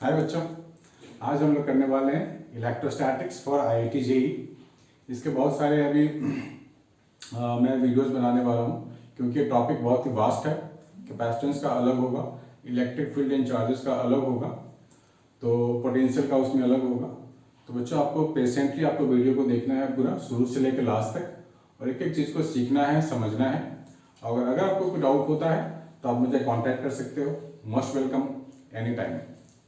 हाय बच्चों, आज हम लोग करने वाले हैं इलेक्ट्रोस्टैटिक्स फॉर आईआईटी जेईई। इसके बहुत सारे अभी मैं वीडियोस बनाने वाला हूँ क्योंकि ये टॉपिक बहुत ही वास्ट है। कैपेसिटेंस का अलग होगा, इलेक्ट्रिक फील्ड एंड चार्जेस का अलग होगा, तो पोटेंशियल का उसमें अलग होगा। तो बच्चों आपको पेशेंटली आपको वीडियो को देखना है पूरा शुरू से लेकर लास्ट तक और एक एक चीज़ को सीखना है, समझना है। अगर आपको कोई डाउट होता है तो आप मुझे कांटेक्ट कर सकते हो। Most welcome any time.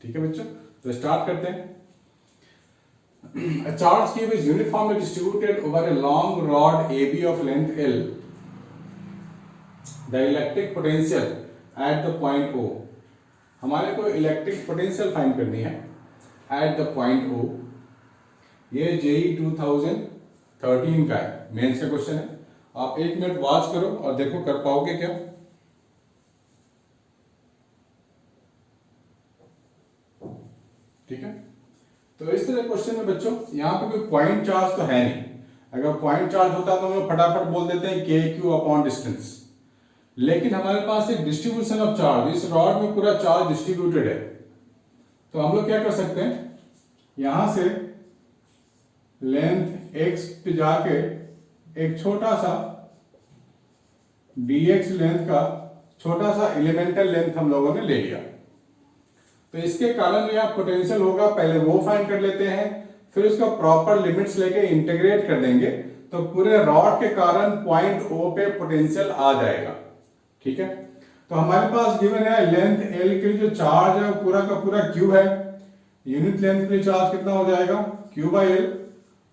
ठीक है बच्चों, तो स्टार्ट करते हैं। A charge cube is uniformly distributed over a long rod AB of length L. The electric potential at the point O. हमारे को इलेक्ट्रिक पोटेंशियल फाइंड करनी है एट द पॉइंट O। ये जेईई 2013 का है, मेंस का क्वेश्चन है। आप 1 मिनट वॉच करो और देखो कर पाओगे क्या। ठीक है, तो इस तरह क्वेश्चन में बच्चों यहाँ पे कोई पॉइंट चार्ज तो है नहीं। अगर पॉइंट चार्ज होता तो हम लोग फटाफट बोल देते हैं के क्यू अपॉन डिस्टेंस, लेकिन हमारे पास एक डिस्ट्रीब्यूशन ऑफ चार्ज, इस रॉड में पूरा चार्ज डिस्ट्रीब्यूटेड है। तो हम लोग क्या कर सकते हैं, यहां से लेंथ x पे जाके एक छोटा सा dx लेंथ का छोटा सा एलिमेंटल लेंथ हम लोगों ने ले लिया। तो इसके कारण यहाँ पोटेंशियल होगा, पहले वो फाइंड कर लेते हैं, फिर उसका प्रॉपर लिमिट्स लेके इंटीग्रेट कर देंगे तो पूरे रॉड के कारण पॉइंट O पे पोटेंशियल आ जाएगा। ठीक है, तो हमारे पास गिवन है लेंथ L के लिए जो चार्ज है पूरा का पूरा Q है। यूनिट लेंथ के लिए चार्ज कितना हो जाएगा Q/L,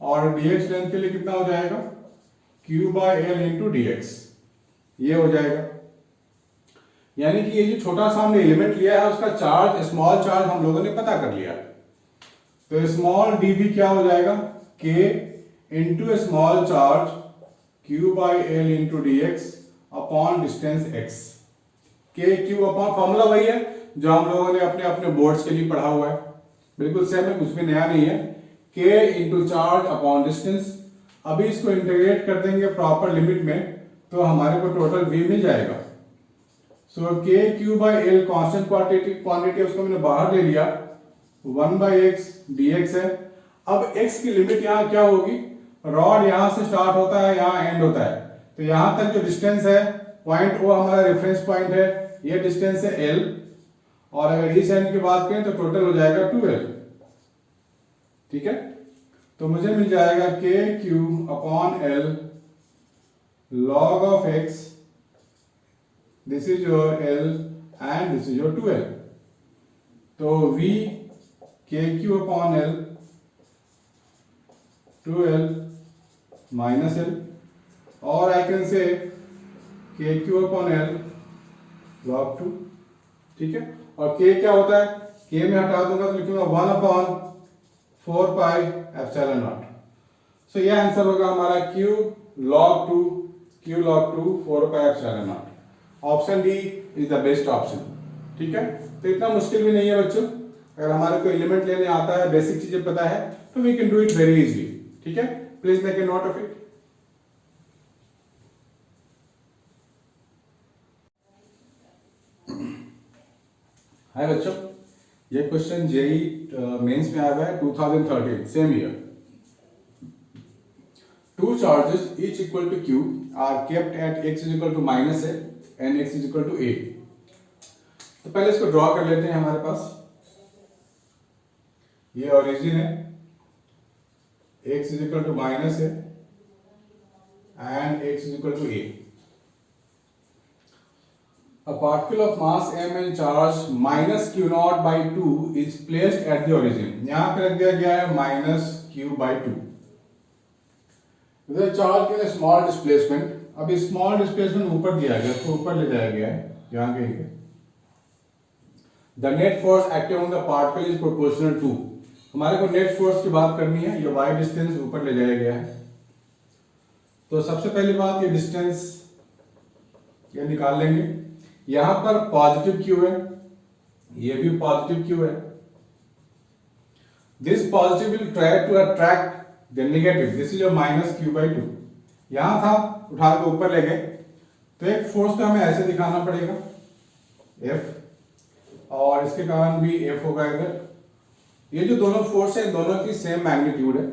और dx लेंथ के लिए कितना हो जाएगा Q/L इंटू dx। ये हो जाएगा, यानी कि ये जो छोटा सा हमने एलिमेंट लिया है उसका चार्ज, स्मॉल चार्ज हम लोगों ने पता कर लिया। तो स्मॉल dv क्या हो जाएगा k into small charge Q/L into dx upon distance x। k q upon formula वही है जो हम लोगों ने अपने अपने बोर्ड्स के लिए पढ़ा हुआ है, बिल्कुल सेम है, कुछ भी नया नहीं है। k into charge upon distance. अभी इसको इंटीग्रेट कर देंगे प्रॉपर लिमिट में तो हमारे को टोटल v मिल जाएगा। सो k q/L कांस्टेंट क्वांटिटी उसको मैंने बाहर ले लिया, 1/x dx है। अब x की लिमिट यहाँ क्या होगी, रॉड यहाँ से स्टार्ट होता है, यहाँ एंड होता है, तो यहाँ तक जो डिस्टेंस है पॉइंट O हमारा रेफरेंस पॉइंट है, ये डिस्टेंस है L, और अगर इस एंड की बात करें तो टोटल हो जाएगा 2L। ठीक है, तो मुझे मिल जाएगा k q upon L log of x, this is your L and this is your 2L। तो v k q upon L 2L minus L, और I can say k q upon L log 2। ठीक है, और k क्या होता है, k में हटा दूंगा तो लिखूंगा 1/4 पाई एप्सिलॉन नॉट। सो ये आंसर होगा हमारा q log 2 4 pi epsilon not. Option D is the best option. ठीक है, तो इतना मुश्किल भी नहीं है बच्चों, अगर हमारे को एलिमेंट लेने आता है, बेसिक चीजें पता है तो we can do it very easily. ठीक है, please make a note of it. Hi बच्चों, ये क्वेश्चन जेईई मेंस में आया हुआ है 2013, same year. Two charges each equal to Q are kept at x is equal to minus a and x is equal to a। तो पहले इसको draw कर लेते हैं। हमारे पास ये ओरिजिन है, x is equal to minus a and x is equal to a। A particle of mass m and charge minus q naught by 2 is placed at the origin। यहां पे रख दिया गया है minus q/2। चार्ज के लिए small displacement, अभी small displacement ऊपर दिया गया, तो ऊपर ले जाया गया है, यहाँ कहीं। The net force acting on the particle is proportional to. हमारे को नेट फोर्स की बात करनी है, ये y डिस्टेंस ऊपर ले जाया गया है। तो सबसे पहली बात ये डिस्टेंस ये निकाल लेंगे। यहां पर पॉजिटिव q है, ये भी पॉजिटिव q है। This positive will try to attract the negative, this is your minus q/2। यहां था, उठा के ऊपर ले गए, तो एक फोर्स तो हमें ऐसे दिखाना पड़ेगा F, और इसके कारण भी F होगा इधर, ये जो दोनों फोर्स है दोनों की सेम मैग्नीट्यूड है,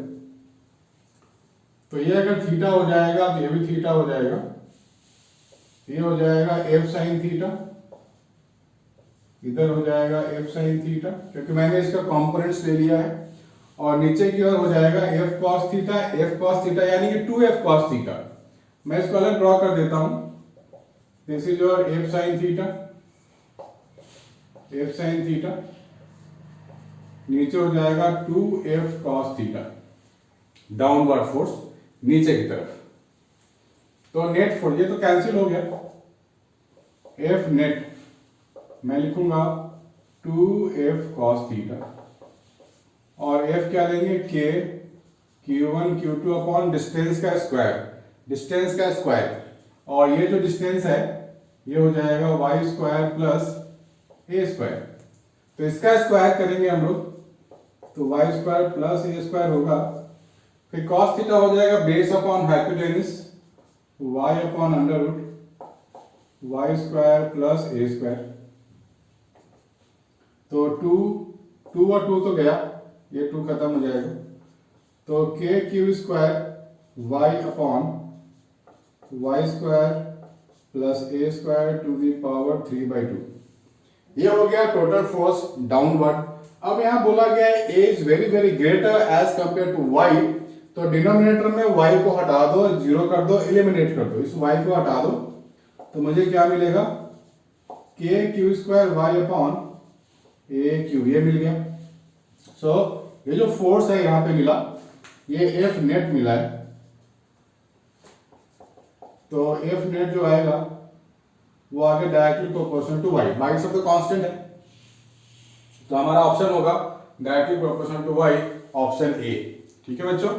तो ये अगर थीटा हो जाएगा तो ये भी थीटा हो जाएगा, ये हो जाएगा एफ साइन थीटा, इधर हो जाएगा एफ साइन थीटा, क्योंकि मैंने इसका कॉम्पोनेंट्स ले लिया है, और नीचे की ओर हो जाएगा F cos theta, F cos theta यानी कि 2f कॉस थीटा। मैं इसको अलग ड्रॉ कर देता हूं, this is your F sine theta, F sine theta, नीचे हो जाएगा 2f cos theta, downward force नीचे की तरफ। तो नेट फोर्स ये तो कैंसिल हो गया, एफ नेट मैं लिखूंगा 2f cos थीटा, और f क्या लेंगे k q1 q2 upon distance का स्क्वायर, डिस्टेंस का स्क्वायर, और ये जो डिस्टेंस है ये हो जाएगा y square plus a square, तो इसका स्क्वायर करेंगे हम लोग तो y square plus a square होगा, फिर cos थीटा हो जाएगा base upon hypotenuse y upon under root y square plus a square, तो 2 और 2 तो गया, ये 2 खत्म हो जाएगा, तो k q square y upon y square plus a square to the power 3/2, ये हो गया टोटल फोर्स डाउनवर्ड। अब यहां बोला गया है a is very very greater as compare to y, तो डिनोमिनेटर में y को हटा दो, जीरो कर दो, एलिमिनेट कर दो, इस y को हटा दो, तो मुझे क्या मिलेगा k q square y upon a Q, ये मिल गया। सो ये जो फोर्स है यहां पे मिला, ये F नेट मिला है, तो F नेट जो आएगा वो आगे डायरेक्टली प्रोपोर्शनल टू y, बाकी सब तो कांस्टेंट है, तो हमारा ऑप्शन होगा directly proportional to y, option A. ठीक है बच्चों,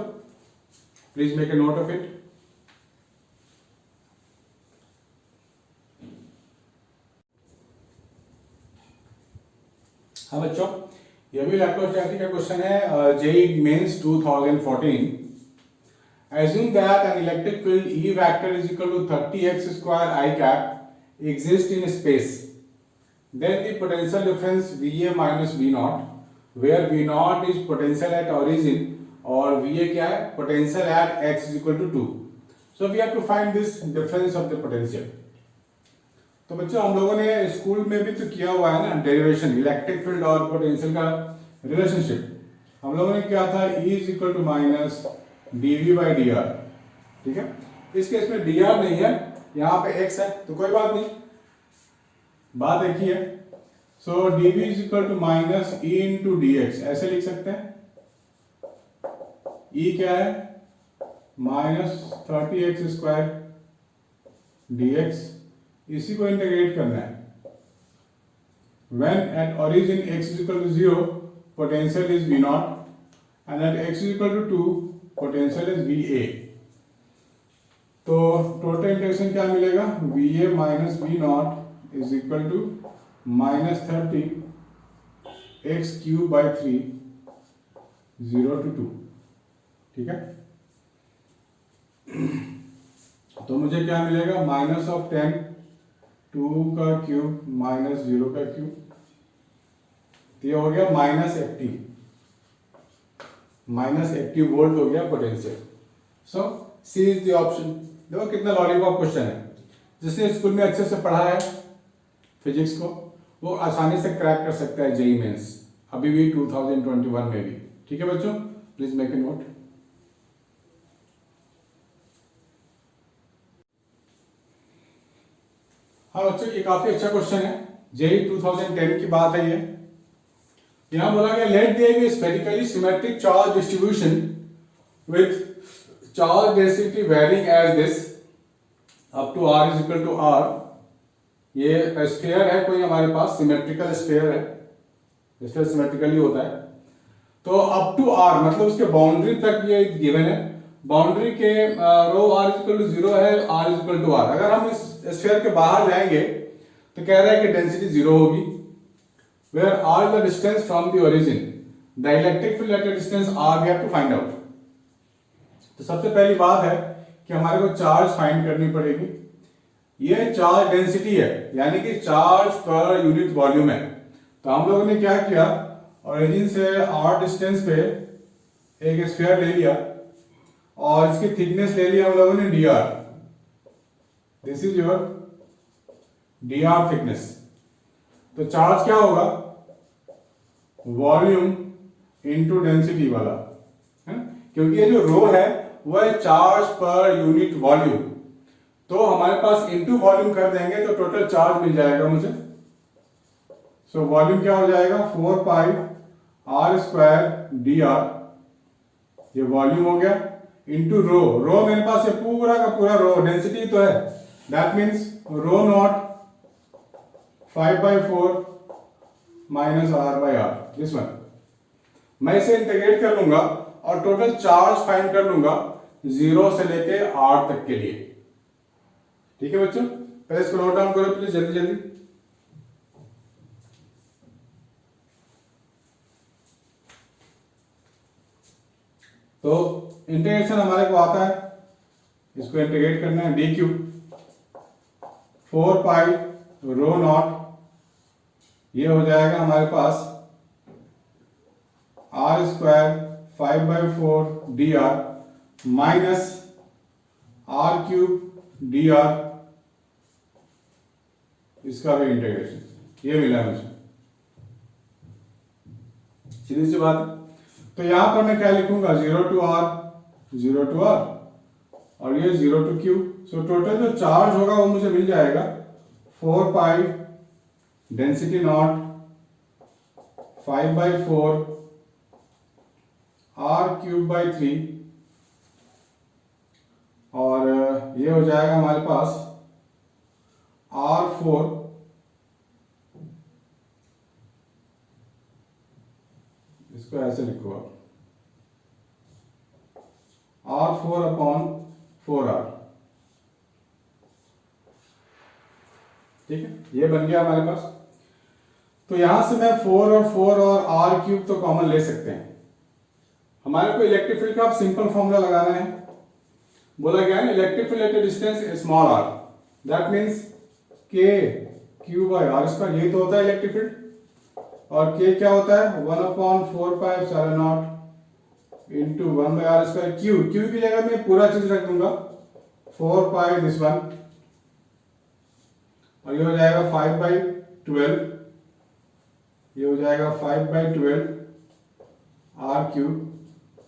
please make a note of it. हाँ बच्चों, ये भी इलेक्ट्रोस्टैटिक का क्वेश्चन है, JEE mains 2014। Assume that an electric field E vector is equal to 30x square I cap exists in space. Then the potential difference VA minus V naught, where V naught is potential at origin और VA क्या है, potential at x is equal to 2. So we have to find this difference of the potential. तो बच्चों हम लोगों ने school में भी तो किया हुआ है ना डेरिवेशन, इलेक्ट्रिक फील्ड और पोटेंशियल का रिलेशनशिप। हम लोगों ने क्या था, E is equal to minus dv by d r. ठीक है, इस केस में dr नहीं है, यहाँ पे x है, तो कोई बात नहीं, बात एक ही है। So dv is equal to minus e into d x, ऐसे लिख सकते हैं। e क्या है, माइनस 30x स्क्वायर dx, इसी को इंटीग्रेट करना है। When at origin x is equal to 0, potential is v naught, and at x is equal to 2, potential is VA। तो टोटल इंटीग्रेशन क्या मिलेगा, VA minus V not is equal to minus 30 x cube by 3 0 to 2। ठीक है, तो मुझे क्या मिलेगा, minus of 10 2 का क्यूब माइनस 0 का क्यूब, तो ये हो गया माइनस 80 वोल्ट हो गया potential. So C is the option. देखो कितना लॉलीपॉप क्वेश्चन है, जिसने स्कूल में अच्छे से पढ़ा है फिजिक्स को वो आसानी से क्रैक कर सकता है जेईई मेंस, अभी भी 2021 में भी। ठीक है बच्चों, प्लीज मेक ए नोट। हाँ बच्चों, ये काफी अच्छा क्वेश्चन है, जेईई 2010 की बात है ये। यहां बोला गया let there be spherically symmetric charge distribution with charge density varying as this up to r is equal to r। ये स्फीयर है कोई हमारे पास, सिमेट्रिकल स्फीयर है, स्फीयर सिमेट्रिकली होता है, तो अप टू r मतलब उसके बाउंड्री तक ये गिवन है, बाउंड्री के rho r is equal to 0 है, r is equal to r। अगर हम इस स्फीयर के बाहर जाएंगे तो कह रहा है कि डेंसिटी 0 होगी, where r is the distance from the origin, the electric field at a distance r we have to find out। तो सबसे पहली बात है कि हमारे को चार्ज फाइंड करनी पड़ेगी। ये चार्ज डेंसिटी है, यानी कि चार्ज पर यूनिट वॉल्यूम है। तो हम लोगों ने क्या किया, ओरिजिन से r डिस्टेंस पे एक स्फीयर ले लिया और इसकी थिकनेस ले लिया हम लोगों ने dr। This is your dr thickness. तो चार्ज क्या होगा, वॉल्यूम इनटू डेंसिटी वाला है, क्योंकि ये जो रो है वो है चार्ज पर यूनिट वॉल्यूम। तो हमारे पास इनटू वॉल्यूम कर देंगे तो टोटल चार्ज मिल जाएगा मुझे। सो वॉल्यूम क्या हो जाएगा, 4 पाई r स्क्वायर dr, ये वॉल्यूम हो गया, इनटू रो। रो मेरे पास ये पूरा का पूरा रो डेंसिटी तो है, दैट मीन्स रो नॉट 5/4 माइनस r/r, दिस वन। मैं इसे इंटीग्रेट कर लूंगा और टोटल चार्ज फाइंड कर लूंगा 0 से लेके r तक के लिए। ठीक है बच्चों, पहले इसको नोट डाउन करो प्लीज जल्दी जल्दी। तो इंटीग्रेशन हमारे को आता है, इसको इंटीग्रेट करना है, d cube 4 pi rho not, ये हो जाएगा हमारे पास r स्क्वायर 5/4 dr minus r cube dr, इसका भी इंटीग्रेशन, ये मिला मुझे। सीधी सी बात है। तो यहां पर मैं क्या लिखूंगा, 0 to r 0 to r और ये 0 to q। सो टोटल जो चार्ज होगा वो मुझे मिल जाएगा 4 pi density not 5/4 r cube by 3 और ये हो जाएगा हमारे पास r4 इसको ऐसे लिखो आप r4/4r। ठीक है, ये बन गया हमारे पास। तो यहां से मैं 4 और 4 और r क्यूब तो कॉमन ले सकते हैं। हमारे को इलेक्ट्रिक फील्ड का सिंपल फॉर्मूला लगाना है। बोला गया है electric field at distance small r, that means k q by r square, ये तो होता है इलेक्ट्रिक फील्ड। और k क्या होता है, 1/4 pi epsilon not into 1/r square. q की जगह मैं पूरा चीज रख दूंगा 4 पाई दिस वन, और ये हो जाएगा 5/12, ये हो जाएगा 5/12 r क्यूब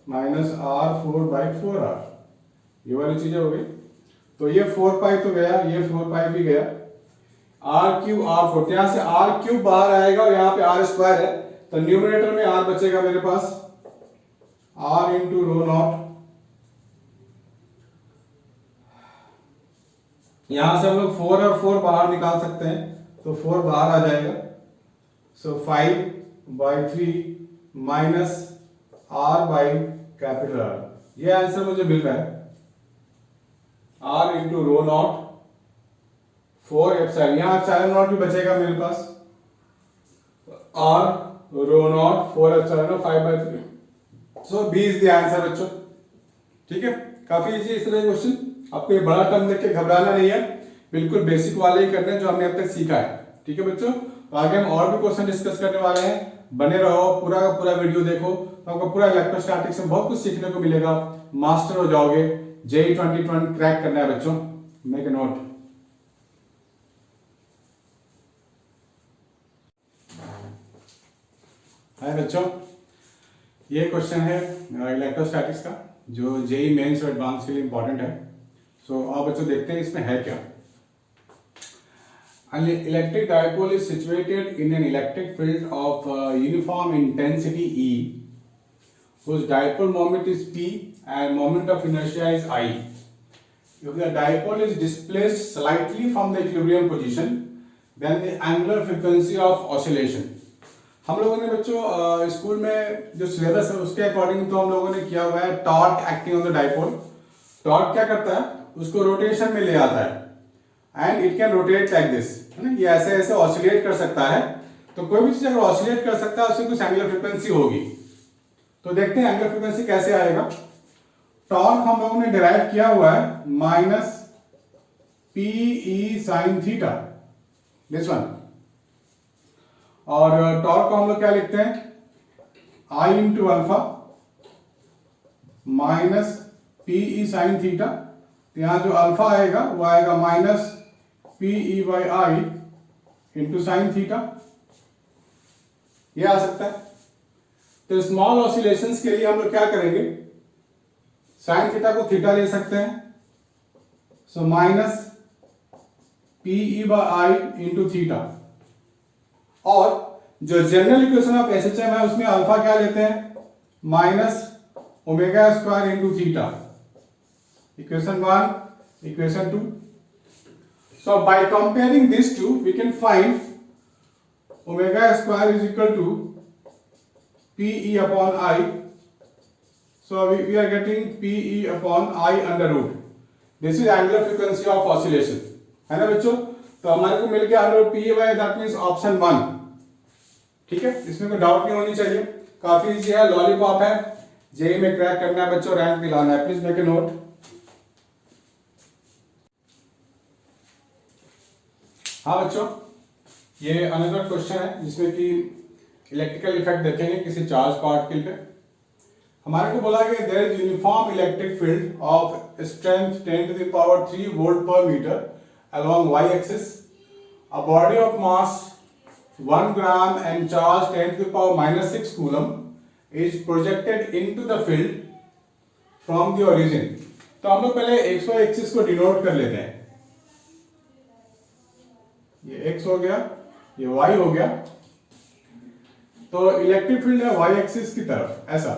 माइनस r4/4r, ये वाली चीजें हो गई। तो ये 4 पाई तो गया, ये 4 पाई भी गया, r क्यूब r4, यहां से r क्यूब बाहर आएगा और यहां पे r स्क्वायर है, तो न्यूमरेटर में r बचेगा मेरे पास r इंटू रो नॉट। यहां से हम लोग 4 और 4 बाहर निकाल सकते हैं, तो 4 बाहर आ जाएगा। So 5/3 minus r by capital R, ये आंसर मुझे मिल रहा है, r into rho not 4 epsilon, यहां एप्सिलॉन नॉट भी बचेगा मेरे पास, r rho not 4 epsilon 5/3। So B is the answer बच्चों। ठीक है, काफी इजी इस तरह के क्वेश्चन, आपको ये बड़ा टर्म देख के घबराना नहीं है, बिल्कुल बेसिक वाले ही करने हैं जो हमने अब तक सीखा है। ठीक है बच्चों, तो आगे हम और भी क्वेश्चन डिस्कस करने वाले हैं, बने रहो, पूरा का पूरा वीडियो देखो, तो आपको पूरा इलेक्ट्रोस्टैटिक्स में बहुत कुछ सीखने को मिलेगा, मास्टर हो जाओगे। जेईई 2020 क्रैक करना है बच्चों, मेक ए नोट। हाय बच्चों, ये क्वेश्चन है इलेक्ट्रोस्टैटिक्स का, जो जेईई मेंस और एडवांस के लिए इंपॉर्टेंट है। सो आप बच्चों देखते हैं इसमें है क्या। An electric dipole is situated in an electric field of uniform intensity E, whose dipole moment is P and moment of inertia is I. If the dipole is displaced slightly from the equilibrium position, then the angular frequency of oscillation. हम लोगों ने बच्चों school में जो syllabus है उसके according तो हम लोगों ने किया हुआ है torque acting on the dipole. Torque क्या करता है, उसको रोटेशन में ले आता है, and it can rotate like this, है ना, ये ऐसे ऐसे ऑसिलेट कर सकता है। तो कोई भी चीज अगर ऑसिलेट कर सकता है उससे कुछ एंगुलर फ्रीक्वेंसी होगी। तो देखते हैं एंगुलर फ्रीक्वेंसी कैसे आएगा। टॉर्क हम लोगों ने डिराइव किया हुआ है minus PE sine theta, this one. और टॉर्क को हम लोग क्या लिखते हैं, I into alpha minus P E sine theta. तो यहां जो अल्फा आएगा वो आएगा minus P E by I into sine theta, ये आ सकता है। तो स्मॉल ऑसिलेशंस के लिए हम लोग क्या करेंगे, साइन थीटा को थीटा ले सकते हैं, so minus P E by I into theta. और जो जनरल इक्वेशन ऑफ एसएचएम है उसमें अल्फा क्या लेते हैं, minus omega square into theta. Equation 1, equation 2। So by comparing these two, we can find omega square is equal to Pe upon I. So we are getting Pe upon I under root. This is angular frequency of oscillation, है ना बच्चों। तो हमारे को मिल गया under Pe by, that means option 1। ठीक है, इसमें कोई डाउट नहीं होनी चाहिए, काफी इजी है, लॉलीपॉप है, जेई में क्रैक करना है बच्चों, रैंक दिलाना है। Please make a note. हाँ बच्चों, ये अनदर क्वेश्चन है जिसमें कि इलेक्ट्रिकल इफेक्ट देखेंगे किसी चार्ज पार्टिकल पे। हमारे को बोला कि there is uniform electric field of strength 10 to the power 3 volt पर metre along y axis, a body of mass 1 gram and charge 10 to the power minus 6 coulomb is projected into the field from the origin। तो हम लोग पहले xy axis को denote कर लेते हैं, ये x हो गया, ये y हो गया। तो इलेक्ट्रिक फील्ड है y एक्सिस की तरफ ऐसा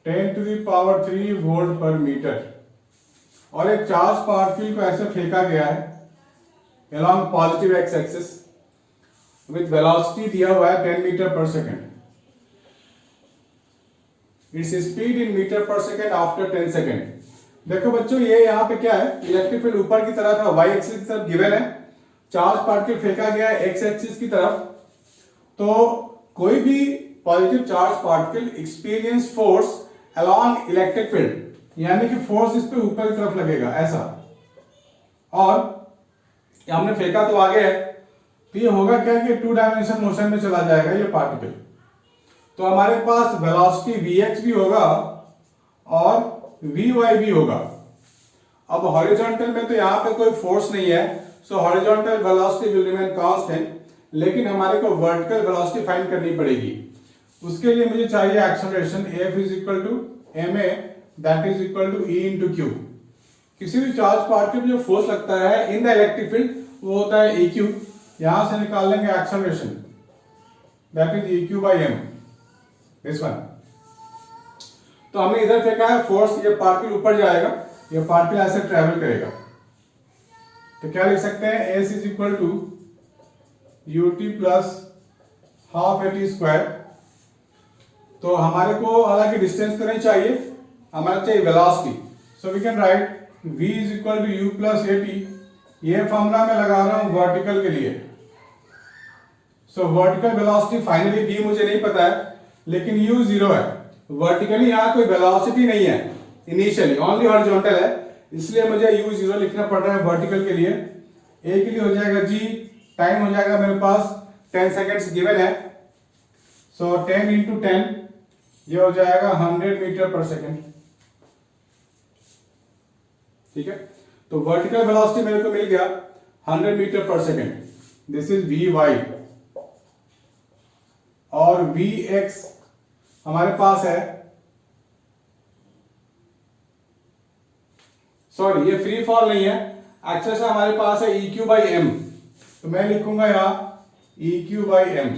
10 to the power 3 वोल्ट पर मीटर, और एक चार्ज पार्टिकल को ऐसे फेंका गया है along positive x axis with velocity दिया हुआ है 10 मीटर पर second. It's speed in metre पर सेकेंड आफ्टर 10 सेकेंड। देखो बच्चों, ये यहाँ पे क्या है, इलेक्ट्रिक फील्ड ऊपर की तरफ है, y एक्सिस की तरफ गिवन है, चार्ज पार्टिकल फेंका गया है x एक्सिस की तरफ। तो कोई भी positive charge particle experience force along electric field, यानी कि फोर्स इस पे ऊपर की तरफ लगेगा ऐसा, और हमने फेंका तो आगे है, तो ये होगा क्या कि 2 डायमेंशन मोशन में चला जाएगा ये पार्टिकल। तो हमारे पास वेलोसिटी vx भी होगा और vy भी होगा। अब हॉरिजॉन्टल में तो यहाँ पे कोई फोर्स नहीं है, सो horizontal velocity will remain constant, लेकिन हमारे को वर्टिकल वेलोसिटी फाइंड करनी पड़ेगी। उसके लिए मुझे चाहिए acceleration F is equal to ma, that is equal to E into q. किसी भी चार्ज पार्टिकल जो फोर्स लगता है इन द इलेक्ट्रिक फील्ड वो होता है EQ। यहां से निकाल लेंगे acceleration, that is EQ by m, this one. तो हमने इधर फेंका है फोर्स, ये पार्टिकल ऊपर जाएगा, ये पार्टिकल ऐसे ट्रेवल करेगा। तो क्या लिख सकते हैं, S is equal to ut plus half at square. तो हमारे को हालांकि डिस्टेंस तो नहीं चाहिए, हमारा चाहिए velocity, so we can write v is equal to u plus at। ये फॉर्मूला मैं लगा रहा हूं वर्टिकल के लिए। सो वर्टिकल वेलोसिटी फाइनली v मुझे नहीं पता है, लेकिन u 0 है। वर्टिकली यहाँ कोई वेलोसिटी नहीं है इनिशियली, ओनली हॉरिजॉन्टल है, इसलिए मुझे u 0 लिखना पड़ रहा है वर्टिकल के लिए। a के लिए हो जाएगा g, टाइम हो जाएगा मेरे पास 10 सेकेंड्स गिवन है, सो 10 इंटू 10 ये हो जाएगा 100 मीटर पर सेकेंड। ठीक है, तो वर्टिकल वेलोसिटी मेरे को मिल गया 100 मीटर पर सेकेंड, दिस इज vy। और vx हमारे पास है, सॉरी ये फ्री फॉल नहीं है, एक्चुअल से हमारे पास है EQ बाई m। तो मैं लिखूंगा यहां EQ बाई m।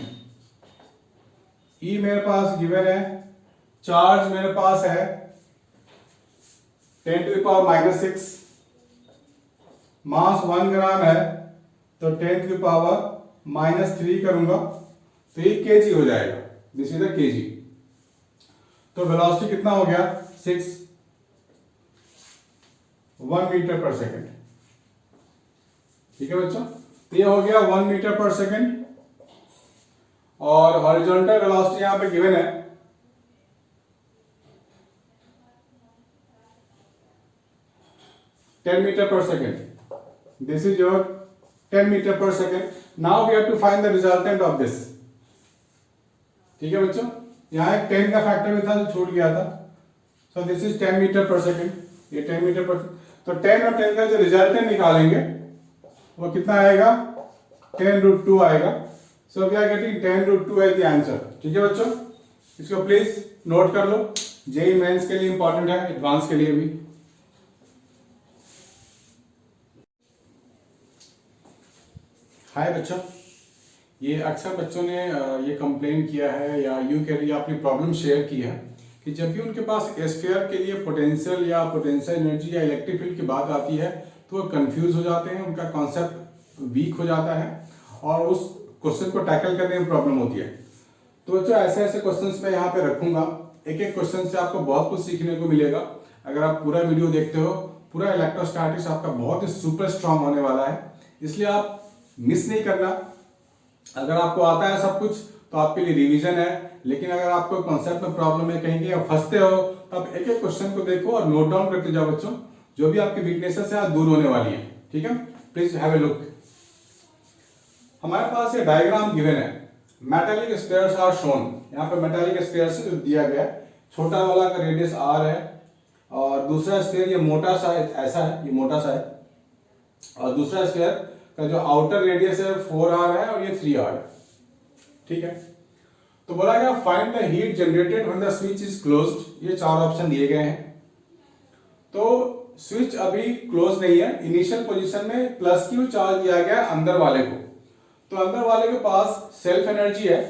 E मेरे पास गिवन है, चार्ज मेरे पास है 10 टू द पावर माइनस 6, मास 1 ग्राम है, तो 10 टू द पावर माइनस 3 करूंगा तो ये kg हो जाएगा, दिस इज अ kg। तो वेलोसिटी कितना हो गया, 1 मीटर पर सेकेंड। ठीक है बच्चों, तो ये हो गया 1 मीटर पर सेकेंड, और हॉरिजॉन्टल वेलोसिटी यहां पे गिवन है 10 meter per second. This is your 10 meter per second. Now we have to find the resultant of this. ठीक है बच्चों, यहाँ एक 10 का फैक्टर भी था जो छूट गया था। सो दिस इज 10 मीटर पर सेकेंड, ये 10 मीटर पर, तो 10 और 10 का जो रिजल्टेंट निकालेंगे वो कितना आएगा, 10√2 आएगा। So we are getting 10√2 as the answer. ठीक है बच्चों, इसको प्लीज नोट कर लो, जेईई मेंस के लिए इंपॉर्टेंट है, एडवांस के लिए भी। हाय बच्चों, ये अक्सर बच्चों ने ये कंप्लेन किया है या यूं कह रही अपनी प्रॉब्लम शेयर की है कि जब भी उनके पास स्फीयर के लिए पोटेंशियल या पोटेंशियल एनर्जी या इलेक्ट्रिक फील्ड की बात आती है तो वो कंफ्यूज हो जाते हैं, उनका कॉन्सेप्ट वीक हो जाता है और उस क्वेश्चन को टैकल करने में प्रॉब्लम होती है। तो बच्चों ऐसे ऐसे क्वेश्चंस मैं यहाँ पे रखूंगा, एक एक क्वेश्चन से आपको बहुत कुछ सीखने को मिलेगा। अगर आप पूरा वीडियो देखते हो, पूरा इलेक्ट्रोस्टैटिक्स आपका बहुत ही सुपर स्ट्रांग होने वाला है, इसलिए आप मिस नहीं करना। अगर आपको आता है सब कुछ तो आपके लिए रिवीजन है, लेकिन अगर आपको कॉन्सेप्ट में प्रॉब्लम है, कहीं कहीं फंसते हो, तो आप एक एक क्वेश्चन को देखो और नोट डाउन करते जाओ बच्चों, जो भी आपकी वीकनेसेस है दूर होने वाली है। ठीक है, प्लीज हैव ए लुक। हमारे पास ये डायग्राम गिवन है, मेटालिक स्फीयर्स आर शोन। यहाँ पे मेटालिक स्फीयर्स दिया गया है, छोटा वाला का रेडियस r है और दूसरा स्फीयर ये मोटा सा ऐसा है, ये मोटा सा है, और दूसरा स्फीयर का जो आउटर रेडियस है 4r है और ये 3r है। ठीक है, तो बोला गया find the heat generated when the switch is closed. ये चार ऑप्शन दिए गए हैं। तो स्विच अभी क्लोज नहीं है, इनिशियल पोजीशन में +Q चार्ज दिया गया है अंदर वाले को, तो अंदर वाले के पास सेल्फ एनर्जी है।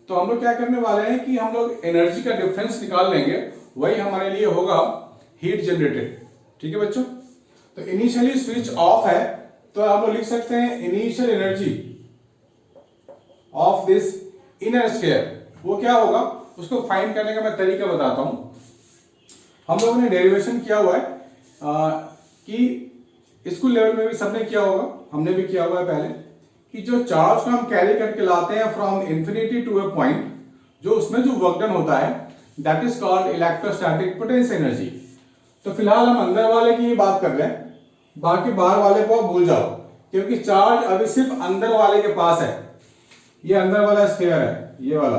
तो हम लोग क्या करने वाले हैं कि हम लोग एनर्जी का डिफरेंस निकाल लेंगे, वही हमारे लिए होगा हीट जनरेटेड। ठीक है बच्चों, तो इनिशियली स्विच ऑफ है तो हम लोग लिख सकते हैं initial energy of this inner sphere. वो क्या होगा, उसको फाइंड करने का मैं तरीका बताता हूं। हम लोगों ने डेरिवेशन किया हुआ है कि स्कूल लेवल में भी सबने किया होगा, हमने भी किया हुआ है पहले, कि जो चार्ज को हम कैरी करके लाते हैं from infinity to a point, जो उसमें जो वर्क डन होता है that is called electrostatic potential energy. तो फिलहाल हम अंदर वाले की ही बात कर रहे हैं, बाकी बाहर वाले को भूल जाओ, क्योंकि चार्ज अभी सिर्फ अंदर वाले के पास है। ये अंदर वाला स्फीयर है, ये वाला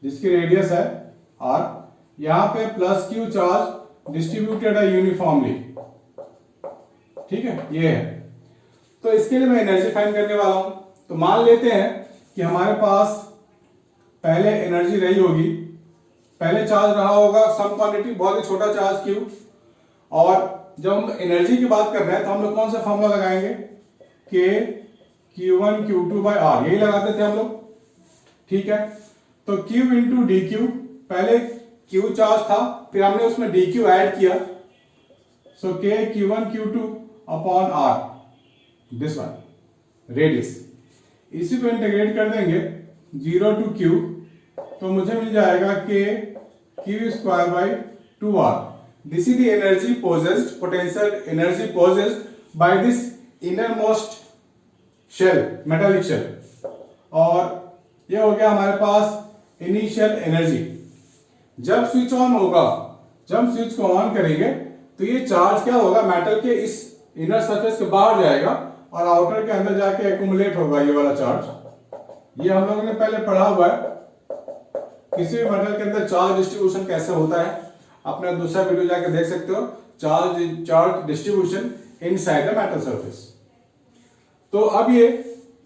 जिसकी रेडियस है r, यहां पे +Q चार्ज डिस्ट्रीब्यूटेड है यूनिफॉर्मली। ठीक है, ये है। तो इसके लिए मैं एनर्जी फाइंड करने वाला हूं। तो मान लेते हैं कि हमारे पास पहले एनर्जी रही होगी, पहले चार्ज रहा होगा सम क्वांटिटी, बहुत ही छोटा चार्ज Q, और जब हम एनर्जी की बात कर रहे हैं तो हम लोग कौन सा फॉर्मूला लगाएंगे, K Q1 Q2/R, यही लगाते थे हम लोग। ठीक है, तो Q इंटू dQ, पहले Q चार्ज था, फिर हमने उसमें dQ ऐड किया, सो K Q1 Q2/R, this one radius. इसी को इंटीग्रेट कर देंगे 0 टू Q, तो मुझे मिल जाएगा K Q²/2R। This is the energy possessed, potential energy possessed by this innermost shell, metallic shell. और ये हो गया हमारे पास इनिशियल एनर्जी। जब स्विच ऑन होगा, जब स्विच को ऑन करेंगे तो ये चार्ज क्या होगा, मेटल के इस इनर सरफेस के बाहर जाएगा और आउटर के अंदर जाके एक्यूमुलेट होगा ये वाला चार्ज। ये हम लोगों ने पहले पढ़ा हुआ है, किसी भी मेटल के अंदर चार्ज डिस्ट्रीब्यूशन कैसे होता है, अपना दूसरा वीडियो जाके देख सकते हो, charge distribution inside the metal surface. तो अब ये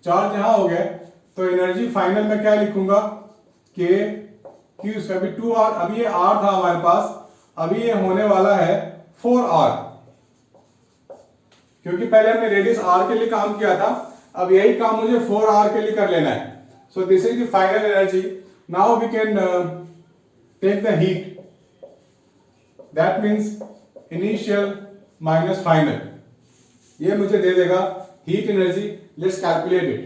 चार्ज यहां हो गया, तो एनर्जी फाइनल में क्या लिखूंगा, K Q इसका भी 2R, अभी ये R था हमारे पास, अभी ये होने वाला है 4R, क्योंकि पहले हमने रेडियस R के लिए काम किया था, अब यही काम मुझे 4R के लिए कर लेना है। So this is the final energy. Now we can take the heat, that means initial minus final, ये मुझे दे देगा heat energy. Let's calculate it.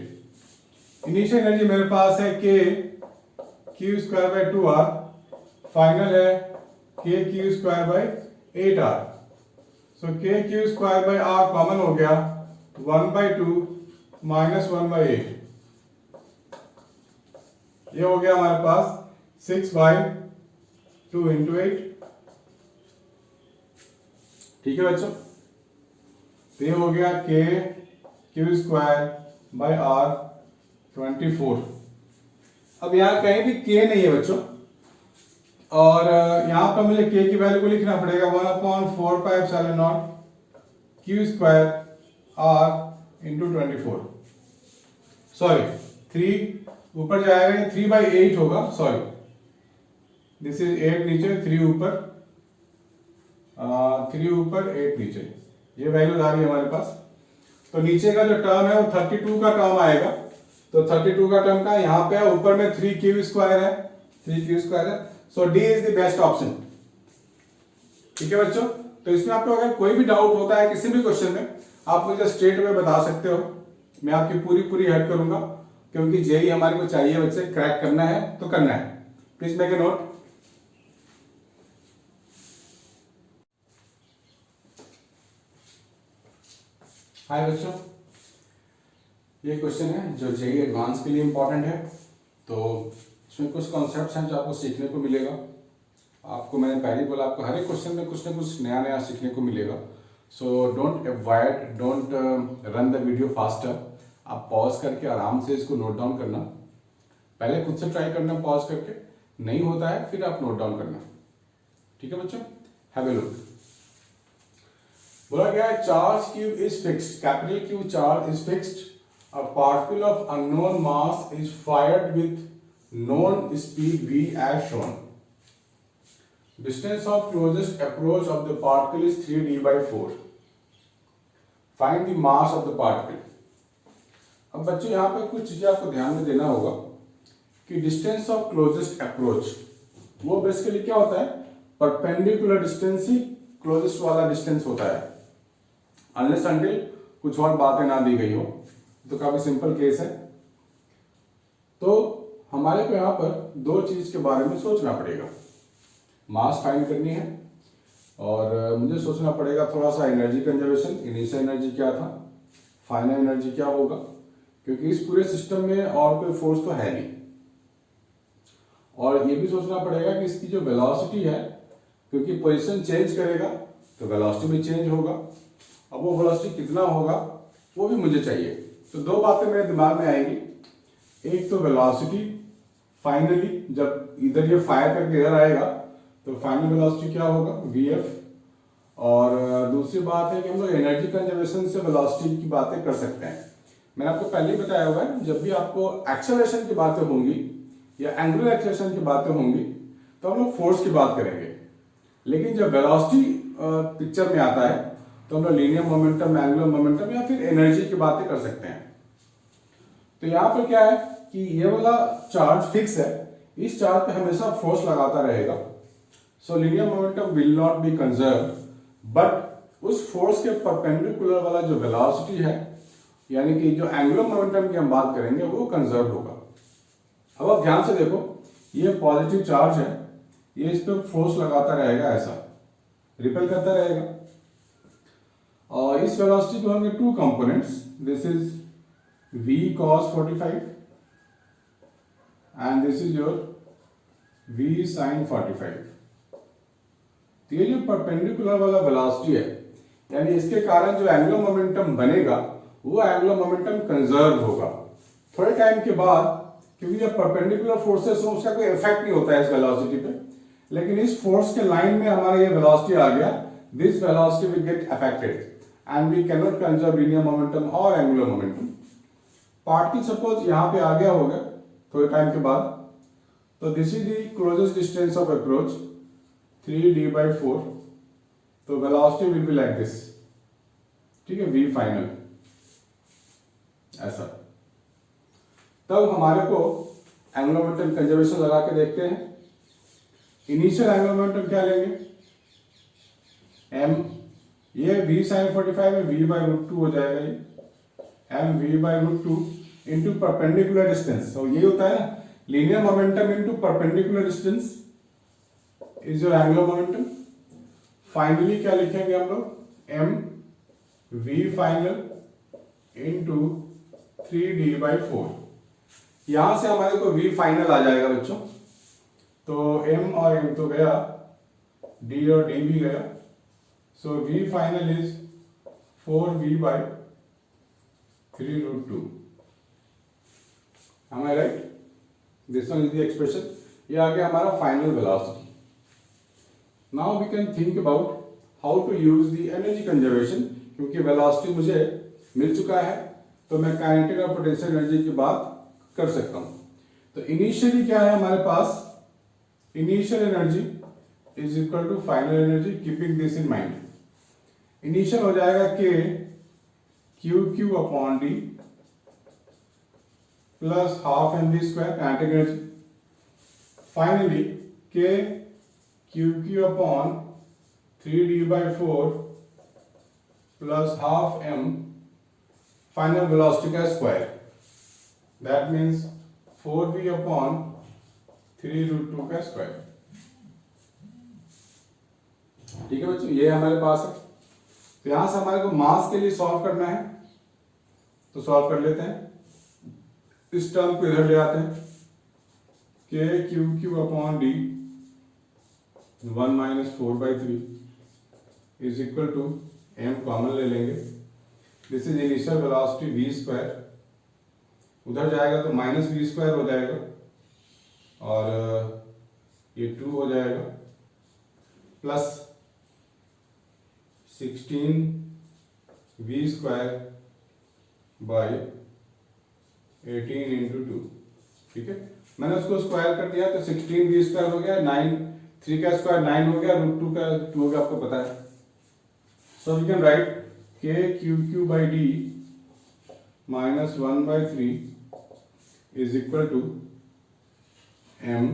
Initial energy मेरे पास है K Q²/2R, फाइनल है K Q²/8R। सो K Q²/R कॉमन हो गया, 1/2 माइनस 1/8, ये हो गया हमारे पास 6/2 इंटू 8। ठीक है बच्चों, तो ये हो गया K Q²/R 24। अब यहाँ कहीं भी k नहीं है बच्चों, और यहाँ पर मुझे k की वैल्यू को लिखना पड़ेगा 1/4πε0 q square r into 24, sorry 3 ऊपर जाएगा, ये 3/8 होगा, सॉरी दिस इज 8 नीचे, 3 ऊपर 3 ऊपर 8 नीचे, ये वैल्यू आ रही है हमारे पास। तो नीचे का जो टर्म है वो 32 का टर्म आएगा, तो 32 का टर्म का यहाँ पे है, ऊपर में 3q स्क्वायर है, 3q स्क्वायर है, so D is the best option. ठीक है बच्चों, तो इसमें आपको अगर कोई भी डाउट होता है किसी भी क्वेश्चन में, आप मुझे स्ट्रेट वे बता सकते हो, मैं आपकी पूरी हेल्प करूंगा, क्योंकि जेई हमारे को चाहिए बच्चे, क्रैक करना है तो करना है। Please make a note. Hi बच्चों, ये क्वेश्चन है जो जेई एडवांस के लिए इंपॉर्टेंट है, तो इसमें कुछ कॉन्सेप्ट्स हैं जो आपको सीखने को मिलेगा। आपको मैंने पहले ही बोला, आपको हर एक क्वेश्चन में कुछ ना कुछ नया सीखने को मिलेगा। So don't run the video faster, आप पॉज करके आराम से इसको नोट डाउन करना, पहले खुद से ट्राई करना पॉज करके, नहीं होता है फिर आप नोट डाउन करना। ठीक है बच्चों, हैव ए लुक। बोला गया है charge Q is fixed, capital Q charge is fixed, a particle of unknown mass is fired with known speed v as shown. Distance of closest approach of the particle is 3d/4. Find the mass of the particle. अब बच्चों यहाँ पे कुछ चीजें आपको ध्यान में देना होगा कि डिस्टेंस ऑफ क्लोजेस्ट अप्रोच वो बेसिकली क्या होता है, परपेंडिकुलर डिस्टेंस ही क्लोजेस्ट वाला डिस्टेंस होता है, अनलेस अनटिल कुछ और बातें ना दी गई हो, तो काफी सिंपल केस है। तो हमारे को यहाँ पर दो चीज के बारे में सोचना पड़ेगा, मास फाइंड करनी है और मुझे सोचना पड़ेगा थोड़ा सा एनर्जी कंजर्वेशन, इनिशियल एनर्जी क्या था, फाइनल एनर्जी क्या होगा, क्योंकि इस पूरे सिस्टम में और कोई फोर्स तो है नहीं। और ये भी सोचना पड़ेगा कि इसकी जो वेलोसिटी है, क्योंकि पोजीशन चेंज करेगा तो वेलोसिटी भी चेंज होगा, अब वो वेलोसिटी कितना होगा वो भी मुझे चाहिए। तो दो बातें मेरे दिमाग में आएंगी, एक तो वेलोसिटी फाइनली जब इधर ये फायर करके इधर आएगा तो फाइनल वेलोसिटी क्या होगा vf, और दूसरी बात है कि हम लोग एनर्जी कंजर्वेशन से वेलोसिटी की बातें कर सकते हैं। मैंने आपको पहले ही बताया हुआ है, जब भी आपको एक्सेलरेशन की बातें होंगी या एंगुलर एक्सेलरेशन की बातें होंगी तो हम लोग फोर्स की बात करेंगे, लेकिन जब वेलोसिटी पिक्चर में आता है तो हम लोग लीनियर मोमेंटम, एंगुलर मोमेंटम या फिर एनर्जी की बातें कर सकते हैं। तो यहाँ पर क्या है कि ये वाला चार्ज फिक्स है, इस चार्ज पे हमेशा फोर्स लगाता रहेगा, सो linear momentum will not be conserve, but उस फोर्स के परपेंडिकुलर वाला जो वेलोसिटी है, यानी कि जो एंगुलर मोमेंटम की हम बात करेंगे, वो कंजर्व होगा। अब आप ध्यान से देखो, ये पॉजिटिव चार्ज है, ये इस पर फोर्स लगाता रहेगा, ऐसा रिपेल करता रहेगा, और इस वेलोसिटी को होंगे two components, this is v cos 45 and this is your v sin 45। तो ये जो परपेंडिकुलर वाला वेलोसिटी है, यानी इसके कारण जो एंगुलर मोमेंटम बनेगा वो एंगुलर मोमेंटम कंजर्व होगा थोड़े टाइम के बाद, क्योंकि जब परपेंडिकुलर फोर्सेस हो उसका कोई इफेक्ट नहीं होता है इस वेलोसिटी पे, लेकिन इस फोर्स के लाइन में हमारा ये वेलोसिटी आ गया, this velocity will get affected and we can not conserve linear momentum और एंगुलर मोमेंटम। पार्टिकल सपोज यहाँ पे आ गया होगा थोड़े टाइम के बाद, तो this is the closest distance of approach 3d/4, तो velocity will be like this, ठीक है, v फाइनल ऐसा। तब हमारे को एंगुलर मोमेंटम कंजर्वेशन लगा के देखते हैं। इनिशियल एंगुलर मोमेंटम क्या लेंगे, m, ये v sin 45 में v/√2 हो जाएगा, ये m v/√2 into perpendicular distance, तो ये होता है ना linear momentum into perpendicular distance is your angular momentum. Finally क्या लिखेंगे हम लोग, m v final into 3d/4, यहां से हमारे को v फाइनल आ जाएगा बच्चों, तो m और m तो गया, d और d भी गया, so v final is 4v/3√2। Am I right? This one is the expression. ये आ गया हमारा final velocity. Now we can think about how to use the energy conservation. क्योंकि वेलोसिटी मुझे मिल चुका है तो मैं काइनेटिक और पोटेंशियल एनर्जी की बात कर सकता हूं। तो इनिशियली क्या है हमारे पास, initial energy is equal to final energy, keeping this in mind. Initial हो जाएगा K Q Q upon D plus half M V square kinetic energy. Finally K Q Q upon 3d/4 plus half M final velocity का square, that means 4v upon 3√2 का square. ठीक है बच्चों, ये हमारे पास है। तो यहां से हमारे को मास के लिए सॉल्व करना है, तो सॉल्व कर लेते हैं। इस टर्म को इधर ले आते हैं, k Q Q upon d 1 - 4/3 is equal to m common ले लेंगे। This is initial velocity v square, उधर जाएगा तो -v² हो जाएगा और ये 2 हो जाएगा प्लस 16v² बाई 18 × 2। ठीक है, मैंने उसको स्क्वायर कर दिया तो 16v² हो गया, 9 3 का स्क्वायर 9 हो गया, √2 का 2 हो गया, आपको पता है। So we can write k Q q by d -1/3 is equal to m.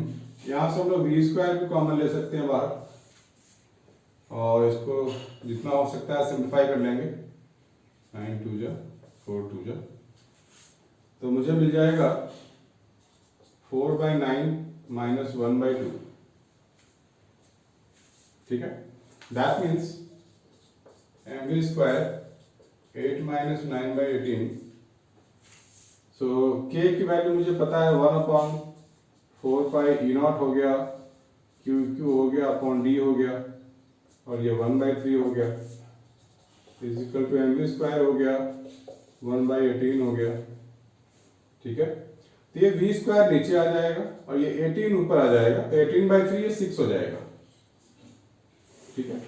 यहां से हम लोग v² भी कॉमन ले सकते हैं बाहर और इसको जितना हो सकता है सिंप्लीफाई कर लेंगे। 9 × 2 = 4 × 2 = तो मुझे मिल जाएगा 4/9 - 1/2। ठीक है, that means mv² 8 - 9/18। So k की वैल्यू मुझे पता है 1/4πe0 हो गया, q हो गया अपॉन d हो गया और ये 1/3 हो गया इज इक्वल टू mv² हो गया 1/18 हो गया। ठीक है, तो ये v² नीचे आ जाएगा और ये 18 ऊपर आ जाएगा, तो 18/3 ये 6 हो जाएगा। ठीक है,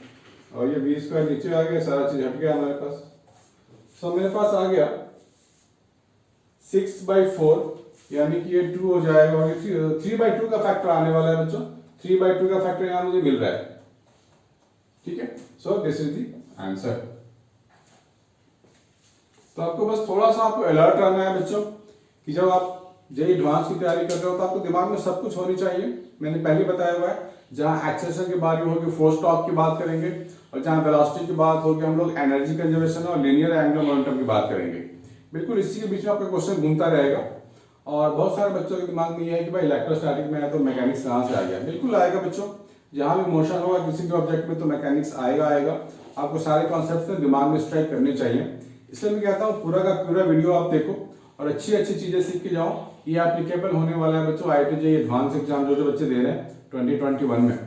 और ये v² नीचे आ गया, सारा चीज हट गया हमारे पास। सो मेरे पास आ गया 6/4, यानी कि ये 2 हो जाएगा और ये 3/2 का फैक्टर आने वाला है बच्चों। 3/2 का फैक्टर यहां मुझे मिल रहा है। ठीक है, so this is the answer. तो आपको बस थोड़ा सा आपको अलर्ट रहना है बच्चों कि जब आप जेईई एडवांस की तैयारी कर रहे हो तो आपको दिमाग में सब कुछ होनी चाहिए। मैंने पहले बताया हुआ है, जहां एक्सेलरेशन के बारे में होगी, फोर्स टॉर्क की बात करेंगे और जहां वेलोसिटी की बात होगी हम लोग एनर्जी कंजर्वेशन और लीनियर एंगुलर मोमेंटम की बात करेंगे। बिल्कुल इसी के बीच में आपका क्वेश्चन घूमता रहेगा और बहुत सारे बच्चों के दिमाग में ये है कि भाई इलेक्ट्रोस्टैटिक में है तो मैकेनिक्स कहां से आ गया। बिल्कुल आएगा बच्चों, जहां भी मोशन होगा किसी भी ऑब्जेक्ट में तो मैकेनिक्स आएगा। आपको सारे कॉन्सेप्ट्स दिमाग में स्ट्राइक करने चाहिए। इसलिए मैं कहता हूँ पूरा का पूरा वीडियो आप देखो और अच्छी अच्छी चीजें सीख के जाओ। ये एप्लीकेबल होने वाला है बच्चों IIT JEE एडवांस एग्जाम जो बच्चे दे रहे हैं 2021 में,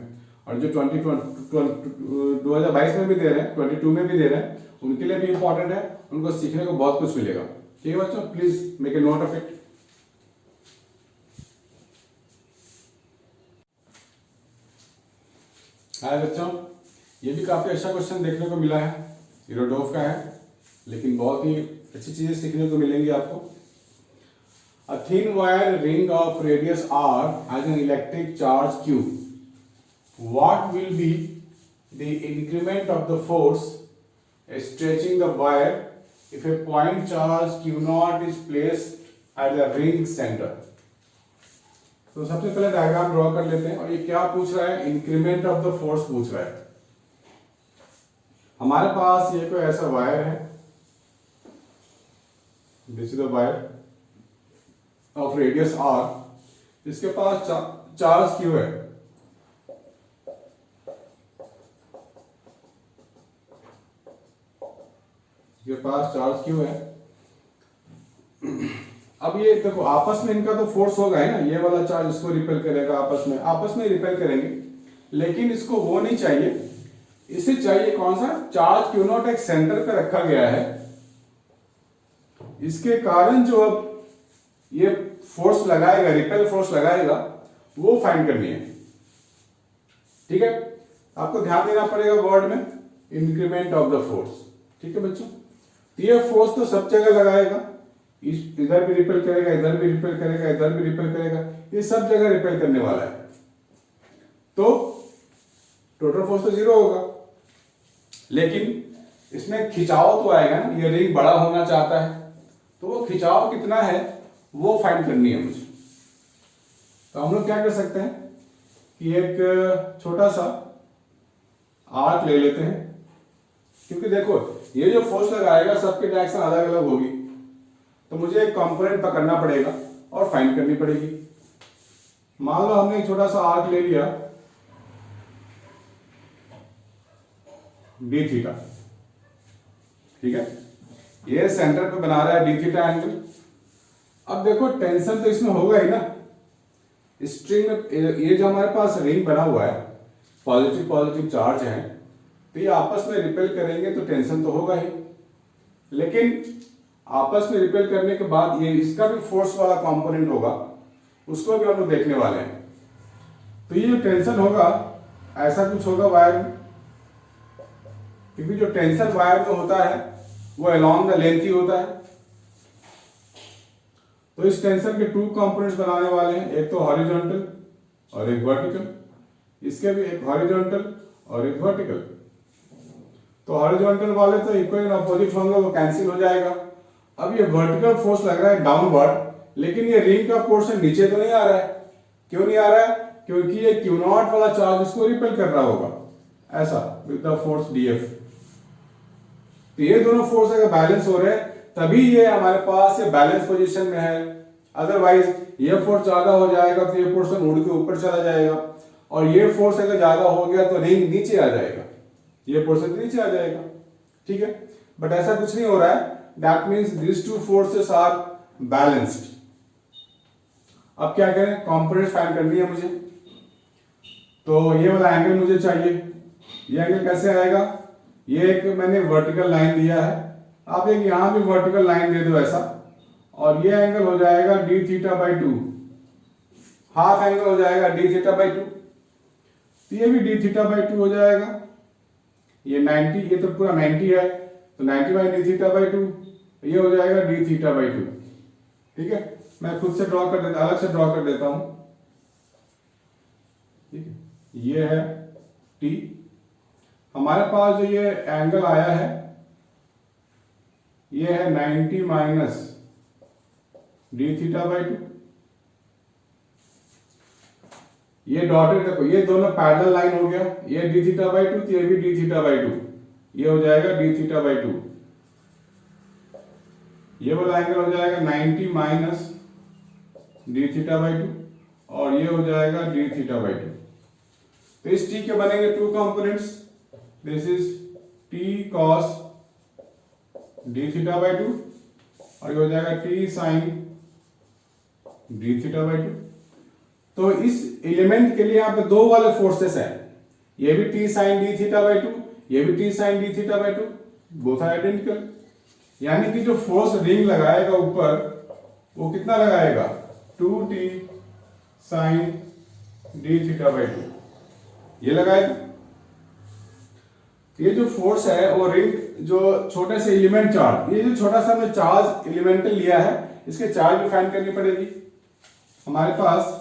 और जो 2022 में भी दे रहे हैं, 22 में भी दे रहे हैं, उनके लिए भी इंपॉर्टेंट है। उनको सीखने को बहुत कुछ मिलेगा। ठीक है बच्चों, please make a note of it. Hi बच्चों, ये भी काफी अच्छा क्वेश्चन देखने को मिला है, इरोडोव का है, लेकिन बहुत ही अच्छी चीजें सीखने को मिलेंगी आपको। A thin wire ring of radius r has an electric charge q. What will be the increment of the force stretching the wire if a point charge q0 is placed at the ring center? तो सबसे पहले diagram draw कर लेते हैं और ये क्या पूछ रहा है, इंक्रीमेंट ऑफ द फोर्स पूछ रहा है। हमारे पास ये कोई ऐसा वायर है, this is the wire of radius r, इसके पास चार्ज q है। इसके पास चार्ज q है। अब ये देखो आपस में इनका तो फोर्स होगा ही ना, ये वाला चार्ज इसको रिपेल करेगा, आपस में रिपेल करेंगे, लेकिन इसको वो नहीं चाहिए, इसे चाहिए कौन सा, चार्ज q0 एक सेंटर पे रखा गया है। इसके कारण जो अब ये फोर्स लगाएगा, रिपेल फोर्स लगाएगा, वो फाइंड करनी है। ठीक है, आपको ध्यान देना पड़ेगा वर्ड में इंक्रीमेंट ऑफ द फोर्स। ठीक है बच्चों, तो ये फोर्स तो सब जगह लगाएगा, इधर भी रिपेल करेगा, इधर भी रिपेल करेगा, इधर भी रिपेल करेगा, ये सब जगह रिपेल करने वाला है। तो टोटल फोर्स तो 0 होगा, लेकिन इसमें खिंचाव तो आएगा ना, ये रिंग बड़ा होना चाहता है, तो वो खिंचाव कितना है वो फाइंड करनी है मुझे। तो हम लोग क्या कर सकते हैं कि एक छोटा सा आर्क ले लेते हैं, क्योंकि देखो ये जो फोर्स लगाएगा सबकी डायरेक्शन अलग अलग होगी, तो मुझे एक कंपोनेंट पकड़ना पड़ेगा और फाइंड करनी पड़ेगी। मान लो हमने एक छोटा सा आर्क ले लिया डी थीटा। ठीक है, ये सेंटर पे बना रहा है डी थीटा एंगल। अब देखो टेंशन तो इसमें होगा ही ना, स्ट्रिंग में ये जो हमारे पास रिंग बना हुआ है, पॉजिटिव पॉजिटिव चार्ज है, तो ये आपस में रिपेल करेंगे तो टेंशन तो होगा ही, लेकिन आपस में रिपेल करने के बाद ये इसका भी फोर्स वाला कंपोनेंट होगा, उसको भी हम लोग देखने वाले हैं। तो ये जो टेंशन होगा ऐसा कुछ होगा वायर में, क्योंकि जो टेंशन वायर में होता है वो अलोंग द लेंथ ही होता है। तो इस टेंशन के 2 कंपोनेंट्स बनाने वाले हैं, एक तो हॉरिजॉन्टल और एक वर्टिकल। इसके भी एक हॉरिजॉन्टल और एक वर्टिकल। तो हॉरिजॉन्टल वाले तो इक्वल एंड अपोजिट होंगे, वो कैंसिल हो जाएगा। अब ये वर्टिकल फोर्स लग रहा है डाउनवर्ड, लेकिन ये रिंग का पोर्शन नीचे तो नहीं आ रहा है। क्यों नहीं आ रहा है? क्योंकि ये Q0 वाला चार्ज इसको रिपेल कर रहा होगा, ऐसा विद द फोर्स DF। तो ये दोनों फोर्स अगर बैलेंस हो रहे हैं तभी ये हमारे पास ये बैलेंस पोजीशन में है, अदरवाइज ये फोर्स ज्यादा हो जाएगा तो ये पोर्शन उड़ के ऊपर चला जाएगा, और ये फोर्स अगर ज्यादा हो गया तो रिंग नीचे आ जाएगा, ये पोर्शन नीचे आ जाएगा। ठीक है, बट ऐसा कुछ नहीं हो रहा है। That means this 2 forces are balanced. अब क्या करें, कंपोनेंट फाइंड करनी है मुझे। तो ये वाला एंगल मुझे चाहिए। ये एंगल कैसे आएगा? ये एक मैंने वर्टिकल लाइन दिया है, आप एक यहां भी वर्टिकल लाइन दे दो ऐसा, और ये एंगल हो जाएगा D theta by 2, half angle हो जाएगा डी थीटा बाई 2। तो ये भी डी थीटा बाई 2 हो जाएगा। ये 90, ये तो पूरा 90 है, तो 90 बाई डी थीटा बाई 2, ये हो जाएगा डी थीटा बाई 2। ठीक है, मैं खुद से ड्रॉ कर देता, अलग से ड्रॉ कर देता हूं। ठीक है, ये है टी। हमारे पास जो ये एंगल आया है ये है 90 माइनस डी थीटा बाई 2। ये डॉटेड देखो, ये दोनों पैरेलल लाइन हो गया, ये डी थीटा बाई 2, ये भी डी थीटा बाई 2, ये हो जाएगा डी थीटा बाई 2। ये वाला एंगल हो जाएगा 90 माइनस डी थीटा बाई 2, और ये हो जाएगा डी थीटा बाई 2। तो इस टी के बनेंगे 2 components, this is T cos d theta by 2, और ये हो जाएगा T sine D theta by 2। तो इस एलिमेंट के लिए यहाँ पे 2 वाले फोर्सेस हैं, ये भी T sine D theta by 2, ये भी T sine D theta by 2, both are identical. यानी कि जो फोर्स रिंग लगाएगा ऊपर वो कितना लगाएगा, 2t sine D theta by 2, ये लगाएगा। ये जो फोर्स है वो रिंग जो छोटे से एलिमेंट चार्ज, ये जो छोटा सा हमने चार्ज एलिमेंटल लिया है, इसके चार्ज भी फाइंड करनी पड़ेगी। हमारे पास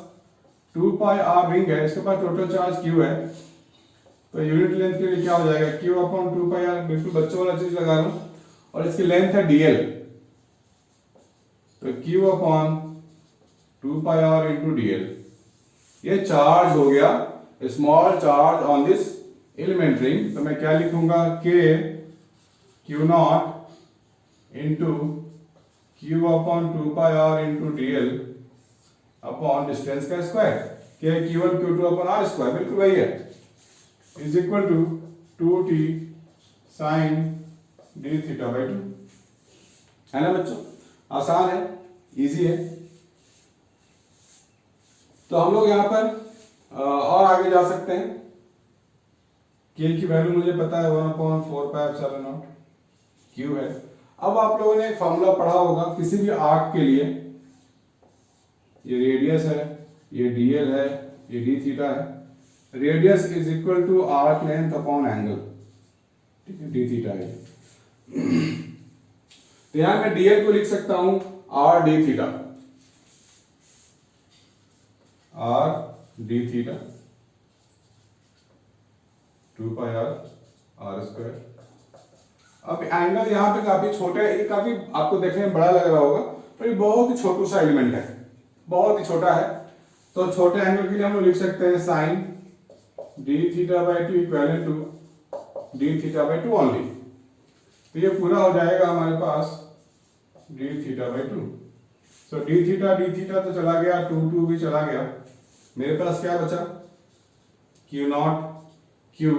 2 पाई आर रिंग है, इसके पास टोटल चार्ज Q है, तो यूनिट लेंथ के लिए क्या हो जाएगा, Q अपॉन 2 पाई आर, बिल्कुल बच्चों वाला चीज लगा रहा हूं, और इसकी लेंथ है dl, तो Q upon 2 pi R into dl। ये चार्ज हो गया, small charge on this element ring. तो मैं क्या लिखूंगा, K Q0 into Q upon 2 pi R into dl upon distance का square, K Q1 Q2 upon r square, बिल्कुल वही है, is equal to 2t sine D theta by 2। है ना बच्चों, आसान है, इजी है। तो हम लोग यहां पर और आगे जा सकते हैं। K की वैल्यू मुझे पता है 1/4 पाई एप्सिलॉन नॉट, Q है। अब आप लोगों ने एक फॉर्मूला पढ़ा होगा किसी भी आर्क के लिए, ये रेडियस है, ये dl है, ये d थीटा है। Radius is equal to arc length upon angle, ठीक है, d थीटा है। तो यहां मैं dl को लिख सकता हूं r d theta, r d theta 2 पाई r स्क्वायर। अब एंगल यहाँ पे काफी छोटा है, ये काफी आपको देखने में बड़ा लग रहा होगा, पर ये बहुत ही छोटू सा एलिमेंट है, बहुत ही छोटा है। तो छोटे एंगल के लिए हम लोग लिख सकते हैं sine d theta by 2 equal to d theta by 2 only. तो ये पूरा हो जाएगा हमारे पास d theta by 2। So d theta तो चला गया, 2 भी चला गया, मेरे पास क्या बचा, Q नॉट Q,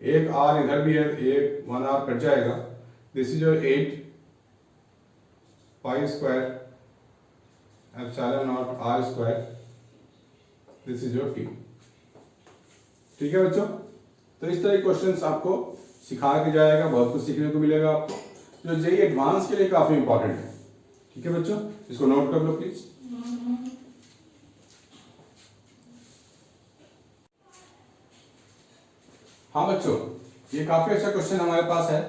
एक r इधर भी है, एक 1 r कट जाएगा। This is your 8 pi square epsilon not r square, this is your t। ठीक है बच्चों, तो इस तरह के क्वेश्चंस आपको सिखा के जाएगा, बहुत कुछ सीखने को मिलेगा आपको, जो जेईई एडवांस के लिए काफी इंपॉर्टेंट है। ठीक है बच्चों, इसको नोट कर लो प्लीज। हाँ बच्चों, ये काफी अच्छा क्वेश्चन हमारे पास है।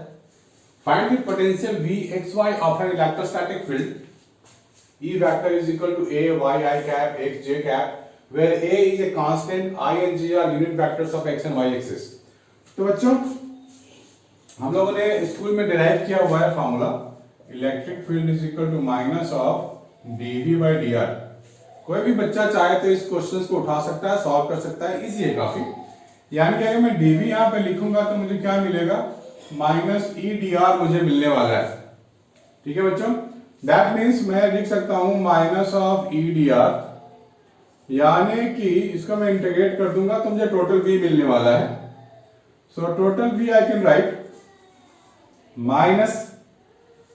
Find the potential V x y of an electrostatic field E vector is equal to A y I cap x j cap where A is a constant, I and j are unit vectors of x and y axis। तो बच्चों हम लोगों ने school में derive किया हुआ है formula, electric field is equal to minus of dv by dr। कोई भी बच्चा चाहे तो इस क्वेश्चन को उठा सकता है, सॉल्व कर सकता है, इजी है काफी। यानी कि अगर मैं dv यहाँ पे लिखूंगा तो मुझे क्या मिलेगा, माइनस ई डी आर मुझे मिलने वाला है। ठीक है बच्चों, दैट मीन्स मैं लिख सकता हूं minus of E D R, यानी कि इसको मैं इंटीग्रेट कर दूंगा तो मुझे टोटल v मिलने वाला है। So total v I can write minus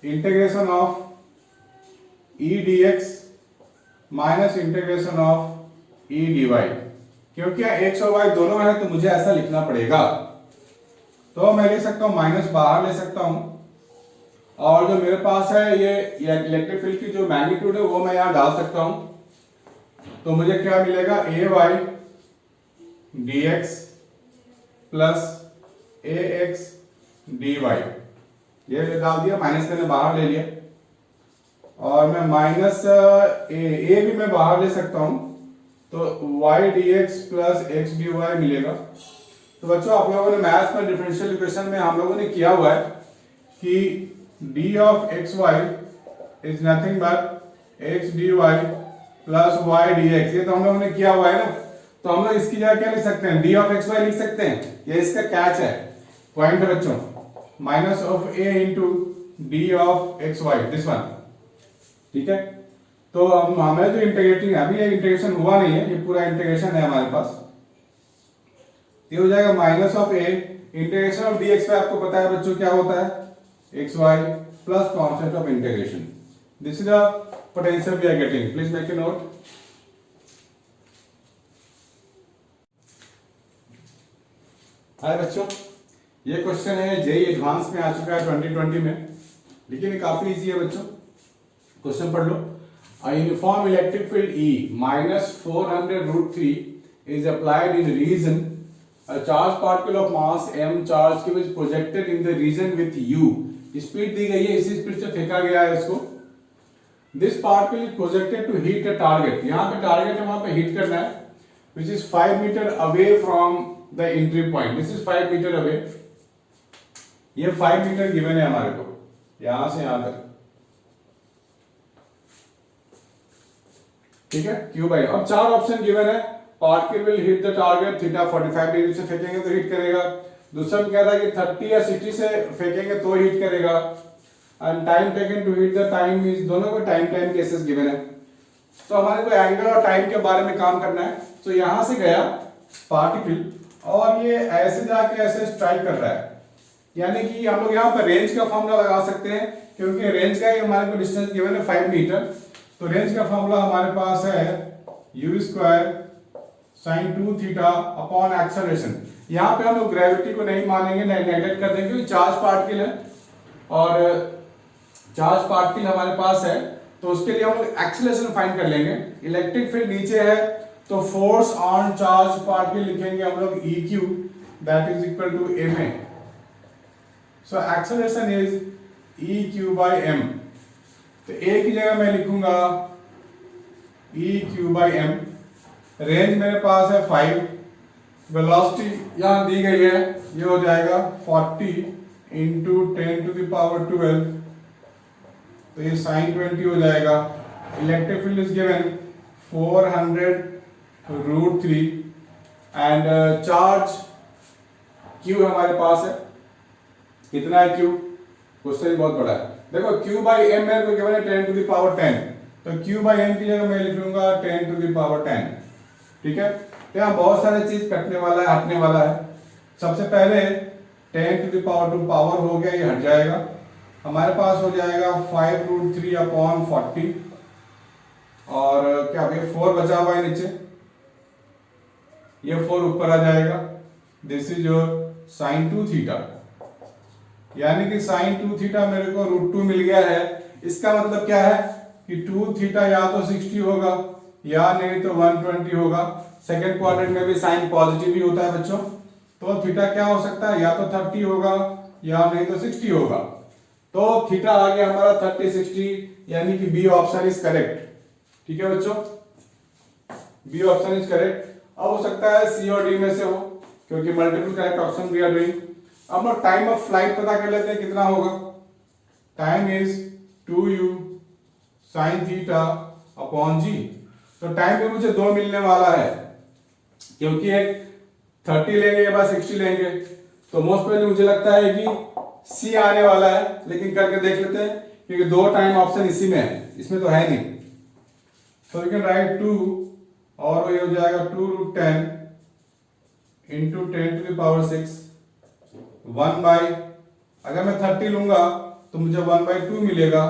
integration of E D X minus integration of E D Y, क्योंकि x और y दोनों है तो मुझे ऐसा लिखना पड़ेगा। तो मैं ले सकता हूं माइनस बाहर ले सकता हूं, और जो मेरे पास है ये इलेक्ट्रिक फील्ड की जो मैग्नीट्यूड है वो मैं यहां डाल सकता हूं। तो मुझे क्या मिलेगा, ए वाई डी एक्स प्लस ए एक्स डी वाई, ये डाल दिया, माइनस मैंने बाहर ले लिया, और मैं माइनस ए भी मैं बाहर ले सकता हूं, तो y dx plus x dy मिलेगा। तो बच्चों आप लोगों ने मैथ्स में डिफरेंशियल इक्वेशन में हम लोगों ने किया हुआ है कि d of X Y is nothing but x dy plus y dx, ये तो हम लोगों ने किया हुआ है ना। तो हम लोग इसकी जगह क्या लिख सकते हैं, d ऑफ एक्स वाई लिख सकते हैं, ये इसका कैच है, पॉइंट है बच्चों, minus of a into D of X Y, this one. ठीक है, तो हमें जो इंटीग्रेटिंग है, अभी ये इंटीग्रेशन हुआ नहीं है, ये पूरा इंटीग्रेशन है हमारे पास, ये हो जाएगा minus of a integration of D X पे आपको पता है बच्चों क्या होता है, X Y plus concept of integration. This is the potential we are getting, please make a note. Hi बच्चों, ये क्वेश्चन है जेईई एडवांस में आ चुका है 2020 में, लेकिन ये काफी इजी है बच्चों। क्वेश्चन पढ़ लो। A uniform electric field E minus 400 root 3 is applied in region. A charged particle of mass m charge is projected in the region with u. Speed दी गई है, इसी स्पीड से फेंका गया है इसको। This particle is projected to hit a target. यहाँ पे टारगेट है, वहां पे हिट करना है, which is 5 meter away from the entry point. This is 5 meter away. ये 5 meter given है हमारे को, यहां से यहां तक। ठीक है, क्यू बाई, अब चार ऑप्शन गिवन है, particle will hit the target, theta 45 degree से फेंकेंगे तो हिट करेगा, दूसरा कह रहा है कि 30 या 60 से फेंकेंगे तो हिट करेगा, and time taken to hit the time is, दोनों को टाइम केसेस गिवन है। तो हमारे को एंगल और टाइम के बारे में काम करना है। तो यहां से गया पार्टिकल और ये ऐसे जाके ऐसे स्ट्राइक कर रहा है, यानी कि हम लोग यहाँ पर रेंज का फॉर्मूला लगा सकते हैं, क्योंकि रेंज का ही हमारे को डिस्टेंस गिवन है 5 मीटर। तो रेंज का फॉर्मूला हमारे पास है u square sine 2 theta upon acceleration. यहाँ पे हम लोग ग्रेविटी को नहीं मानेंगे, नेगलेक्ट कर देंगे, क्योंकि चार्ज पार्टिकल है, और चार्ज पार्टिकल हमारे पास है तो उसके लिए हम लोग एक्सेलरेशन फाइंड कर लेंगे। इलेक्ट्रिक फील्ड नीचे है तो फोर्स ऑन चार्ज पार्टिकल लिखेंगे हम लोग EQ, that is equal to ma। So acceleration is EQ by m। तो a की जगह मैं लिखूंगा EQ बाय m। रेंज मेरे पास है 5, वेलोसिटी यहां दी गई है, ये हो जाएगा 40 इंटू 10 टू द पावर 12, तो ये sin 20 हो जाएगा। Electric field is given 400√3 and charge Q हमारे पास है, कितना है Q? क्वेश्चन बहुत बड़ा है। देखो Q बाई m मेरे को गिवन है 10 टू द पावर 10, तो Q बाई m की जगह मैं लिख लूंगा 10 टू द पावर 10। ठीक है, तो यहाँ बहुत सारे चीज कटने वाला है, हटने वाला है। सबसे पहले 10 टू द पावर 2 पावर हो गया, ये हट जाएगा, हमारे पास हो जाएगा 5√3 अपॉन 40, और क्या ये 4 बचा हुआ है नीचे, ये 4 ऊपर आ जाएगा। This is your sin 2 theta, यानी कि sin 2 थीटा मेरे को √2 मिल गया है। इसका मतलब क्या है कि 2 थीटा या तो 60 होगा या नहीं तो 120 होगा। सेकेंड क्वाड्रेंट में भी साइन पॉजिटिव ही होता है बच्चों, तो थीटा क्या हो सकता है, या तो 30 होगा या नहीं तो 60 होगा। तो थीटा आ गया हमारा 30 60, यानी कि बी ऑप्शन इज करेक्ट। ठीक है बच्चों, बी ऑप्शन इज करेक्ट। अब हो सकता है सी और डी में से हो, क्योंकि multiple correct option we are doing. अब हम टाइम ऑफ फ्लाइट पता कर लेते हैं कितना होगा। Time is 2u sin theta upon G. तो टाइम भी मुझे 2 मिलने वाला है, क्योंकि एक 30 लेंगे या 60 लेंगे, तो मोस्ट प्रोबेबली मुझे लगता है कि सी आने वाला है, लेकिन करके देख लेते हैं, क्योंकि 2 टाइम ऑप्शन इसी में है, इसमें तो है नहीं। तो यू कैन राइट 2, और ये हो जाएगा 2√10 into 10 to the power 6, 1 by, अगर मैं 30 लूंगा तो मुझे 1/2 मिलेगा,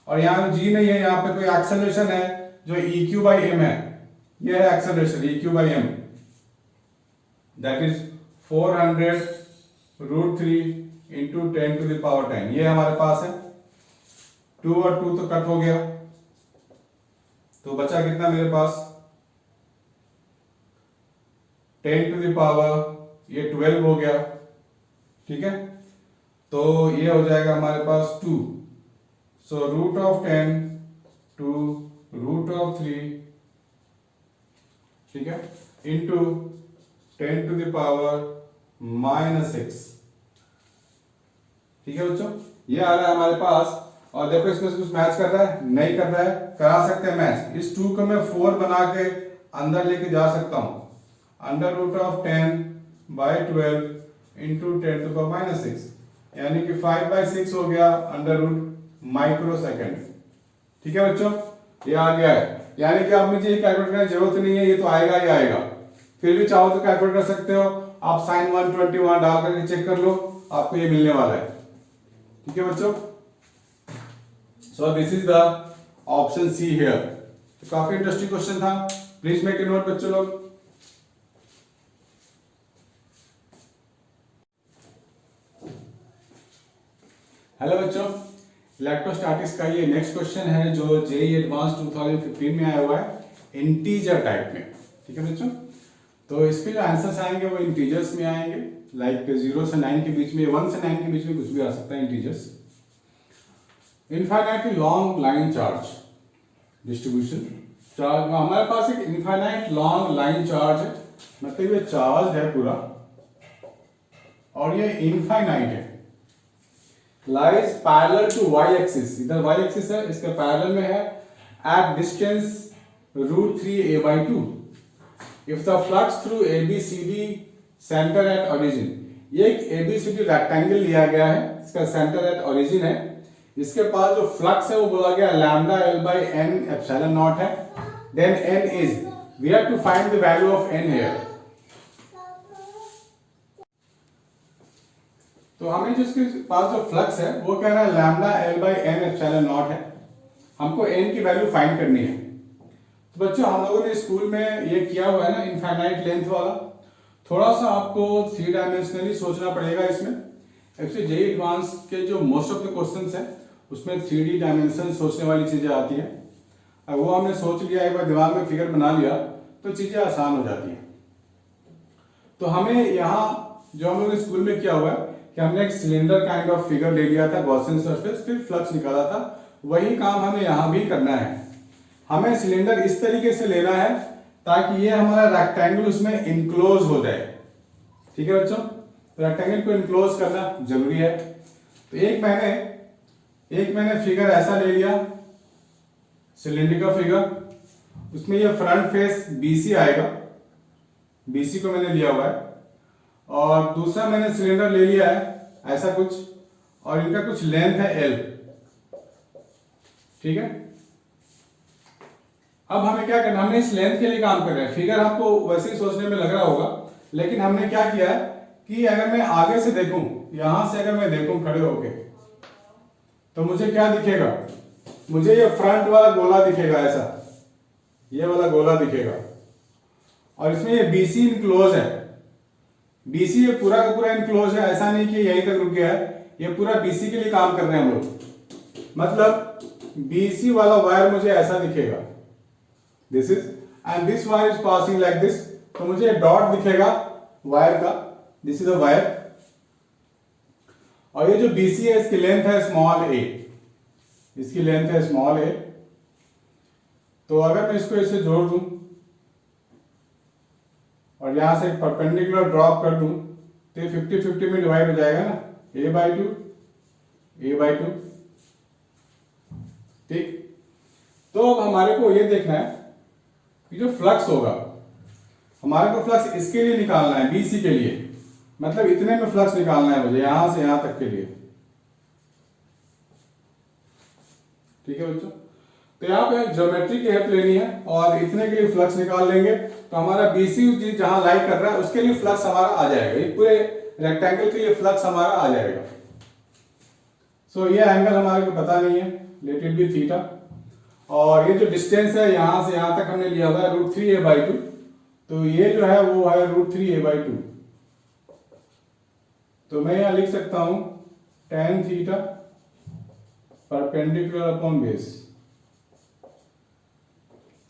और यहाँ जी नहीं है, यहाँ पे कोई एक्सेलरेशन है जो EQ बाई m है, ये है acceleration EQ by m, that is 400√3 into 10 to the power 10, ये हमारे पास है। 2 और 2 तो कट हो गया, तो बचा कितना मेरे पास, 10 टू द पावर, ये 12 हो गया। ठीक है, तो ये हो जाएगा हमारे पास 2, सो √10 टू √3, ठीक है, इंटू 10 टू द पावर -6। ठीक है बच्चों, ये आ रहा है हमारे पास। और देखो इसमें से कुछ मैच कर रहा है, नहीं कर रहा है, करा सकते हैं मैच। इस 2 को मैं 4 बना के अंदर लेके जा सकता हूं, √10/12 इंटू 10 टू द पावर -6, यानी कि 5/6 हो गया √माइक्रोसेकंड। ठीक है बच्चों, ये आ गया है, यानी कि आप मुझे ये कैलकुलेट करने की जरूरत नहीं है, ये तो आएगा ही आएगा। फिर भी चाहो तो कैलकुलेट कर सकते हो आप, sin 120 वहां डाल करके चेक कर लो, आपको ये मिलने वाला है। ठीक है बच्चों, सो this is the option see here. तो काफी इंटरेस्टिंग क्वेश्चन था, प्लीज मेक ए नोट बच्चों लोग। हेलो बच्चों, इलेक्ट्रोस्टैटिक्स का ये नेक्स्ट क्वेश्चन है जो जेईई एडवांस 2015 में आया हुआ है, इंटीजर टाइप में। ठीक है बच्चों, तो इसके जो आंसर्स आएंगे वो इंटीजर्स में आएंगे, लाइक 0 से 9 के बीच में, 1 से 9 के बीच में कुछ भी आ सकता है integers. Infinitely long line charge distribution, charge हमारे पास एक इनफाइनाइट लॉन्ग लाइन चार्ज है, मतलब ये चार्ज है पूरा और ये इनफाइनाइट है, lies parallel to Y axis, इधर वाई एक्सिस है, इसके पैरेलल में है, at distance √3a/2 if the flux through ABCD centre at origin. ये एक ABCD रेक्टेंगल लिया गया है, इसका सेंटर एट ओरिजिन है, इसके पास जो फ्लक्स है वो बोला गया λL/n एप्सिलॉन नॉट है, then n is, we have to find the value of n here. तो हमें जिसके पास जो फ्लक्स है वो कह रहा है λL/n एप्सिलॉन नॉट है, हमको n की वैल्यू फाइंड करनी है। तो बच्चों हम लोगों ने स्कूल में ये किया हुआ है ना इनफाइनाइट लेंथ वाला, थोड़ा सा आपको 3 डायमेंशनली सोचना पड़ेगा इसमें। एक्चुअली जेईई एडवांस के जो मोस्ट ऑफ द क्वेश्चंस है उसमें 3D डायमेंशन सोचने वाली चीज़ें आती हैं। अब वो हमने सोच लिया, एक बार दिमाग में फिगर बना लिया तो चीज़ें आसान हो जाती हैं। तो हमें यहाँ जो हम लोग स्कूल में किया हुआ है कि हमने एक सिलेंडर काइंड ऑफ फिगर ले लिया था, गॉसियन सरफेस, फिर फ्लक्स निकाला था। वही काम हमें यहाँ भी करना है। हमें सिलेंडर इस तरीके से लेना है ताकि ये हमारा रेक्टेंगल उसमें इनक्लोज हो जाए। ठीक है बच्चों, रेक्टेंगल को इनक्लोज करना जरूरी है। तो एक मैंने फिगर ऐसा ले लिया, सिलेंडर का फिगर, उसमें ये फ्रंट फेस BC आएगा, BC को मैंने लिया हुआ है। और दूसरा मैंने सिलेंडर ले लिया है ऐसा कुछ, और इनका कुछ लेंथ है L। ठीक है, अब हमें क्या करना, हमने इस लेंथ के लिए काम कर रहे हैं। फिगर आपको वैसे ही सोचने में लग रहा होगा, लेकिन हमने क्या किया है कि अगर मैं आगे से देखूं, यहां से अगर मैं देखूं खड़े होके, तो मुझे क्या दिखेगा, मुझे ये फ्रंट वाला गोला दिखेगा, ऐसा ये वाला गोला दिखेगा। और इसमें ये BC इनक्लोज है, BC ये पूरा का पूरा इनक्लोज है, ऐसा नहीं कि यहीं तक रुक गया है, ये पूरा BC के लिए काम कर रहे हैं हम लोग। मतलब BC वाला वायर मुझे ऐसा दिखेगा, this is, and this wire is passing like this, तो मुझे डॉट दिखेगा वायर का, दिस इज अ वायर। और ये जो BC है इसकी लेंथ है स्मॉल a, इसकी लेंथ है स्मॉल a। तो अगर मैं इसको इससे जोड़ दूं और यहां से परपेंडिकुलर ड्रॉप कर दूं तो ये 50-50 में डिवाइड हो जाएगा ना, a/2। ठीक, तो अब हमारे को ये देखना है कि जो फ्लक्स होगा, हमारे को फ्लक्स इसके लिए निकालना है, BC के लिए, मतलब इतने में फ्लक्स निकालना है मुझे, यहां से यहां तक के लिए। ठीक है बच्चों, तो यहाँ पे ज्योमेट्री की हेल्प लेनी है और इतने के लिए फ्लक्स निकाल लेंगे तो हमारा BC जहां लाई कर रहा है उसके लिए फ्लक्स हमारा आ जाएगा, ये पूरे रेक्टेंगल के लिए फ्लक्स हमारा आ जाएगा। सो ये एंगल हमारे को पता नहीं है, लेट इट बी थीटा। और ये जो डिस्टेंस है यहां से यहां तक हमने लिया हुआ है √3a/2, तो ये जो है वो है √3a/2। तो मैं यहां लिख सकता हूं tan theta perpendicular upon base,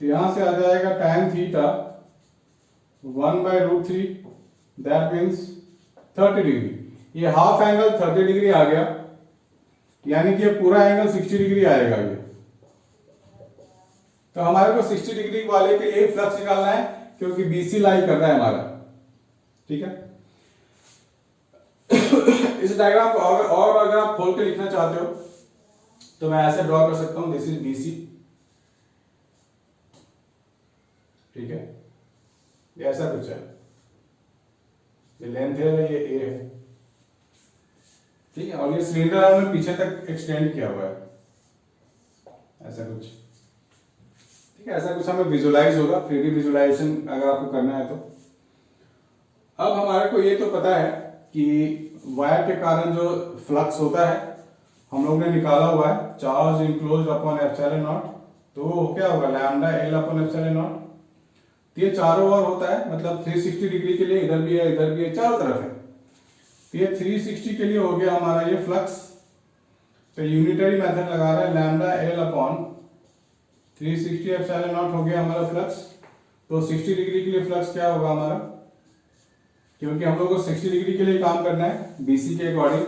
तो यहां से आ जाएगा tan theta 1/√3, that means 30 degree. ये हाफ एंगल 30 डिग्री आ गया, यानी कि ये पूरा एंगल 60 डिग्री आएगा ये। तो हमारे को 60 डिग्री वाले के लिए फ्लक्स निकालना है क्योंकि BC लाई कर रहा है हमारा। ठीक है, इस डायग्राम को और अगर आप खोल के लिखना चाहते हो तो मैं ऐसे ड्रॉ कर सकता हूं, दिस इज BC। ठीक है, ये ऐसा कुछ है, ये लेंथ है, ये A है। ठीक है, और ये सिलेंडर हमने पीछे तक एक्सटेंड किया हुआ है, ऐसा कुछ। ठीक है, ऐसा कुछ हमें विजुलाइज होगा, 3D विजुलाइजेशन अगर आपको करना है तो। अब हमारे को ये तो पता है कि वायर के कारण जो फ्लक्स होता है हम लोग ने निकाला हुआ है, charge enclosed upon epsilon not, तो वो क्या होगा λL अपॉन एप्सिलॉन नॉट। तो ये चारों ओर होता है, मतलब 360 डिग्री के लिए, इधर भी है इधर भी है, चारों तरफ है। तो ये 360 के लिए हो गया हमारा ये फ्लक्स। तो यूनिटरी मेथड लगा रहे हैं, λL अपॉन 360 एप्सिलॉन नॉट हो गया हमारा फ्लक्स। तो 60 डिग्री के लिए फ्लक्स क्या होगा हमारा, क्योंकि हम लोग को 60 डिग्री के लिए काम करना है BC के अकॉर्डिंग।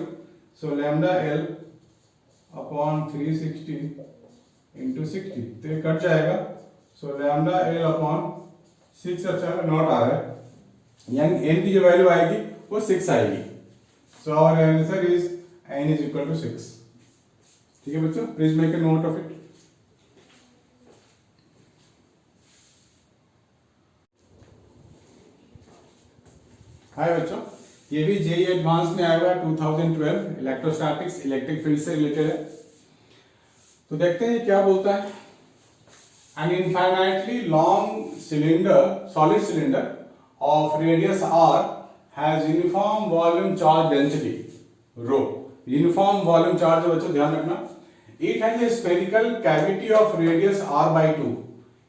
सो λL अपॉन 360 इंटू 60, तो ये कट जाएगा। सो λL अपॉन 6 एप्सिलॉन नॉट आ रहा है, यानी n की जो वैल्यू आएगी वो 6 आएगी। So our answer is n is equal to 6। ठीक है बच्चों, please make a note of it. Hi बच्चों, ये भी JEE एडवांस में आया हुआ है 2012, इलेक्ट्रोस्टैटिक्स, इलेक्ट्रिक फील्ड से रिलेटेड है। तो देखते हैं क्या बोलता है। An infinitely long cylinder, solid cylinder of radius r has uniform volume charge density rho. Uniform volume charge बच्चों ध्यान रखना। It has a spherical cavity of radius r/2।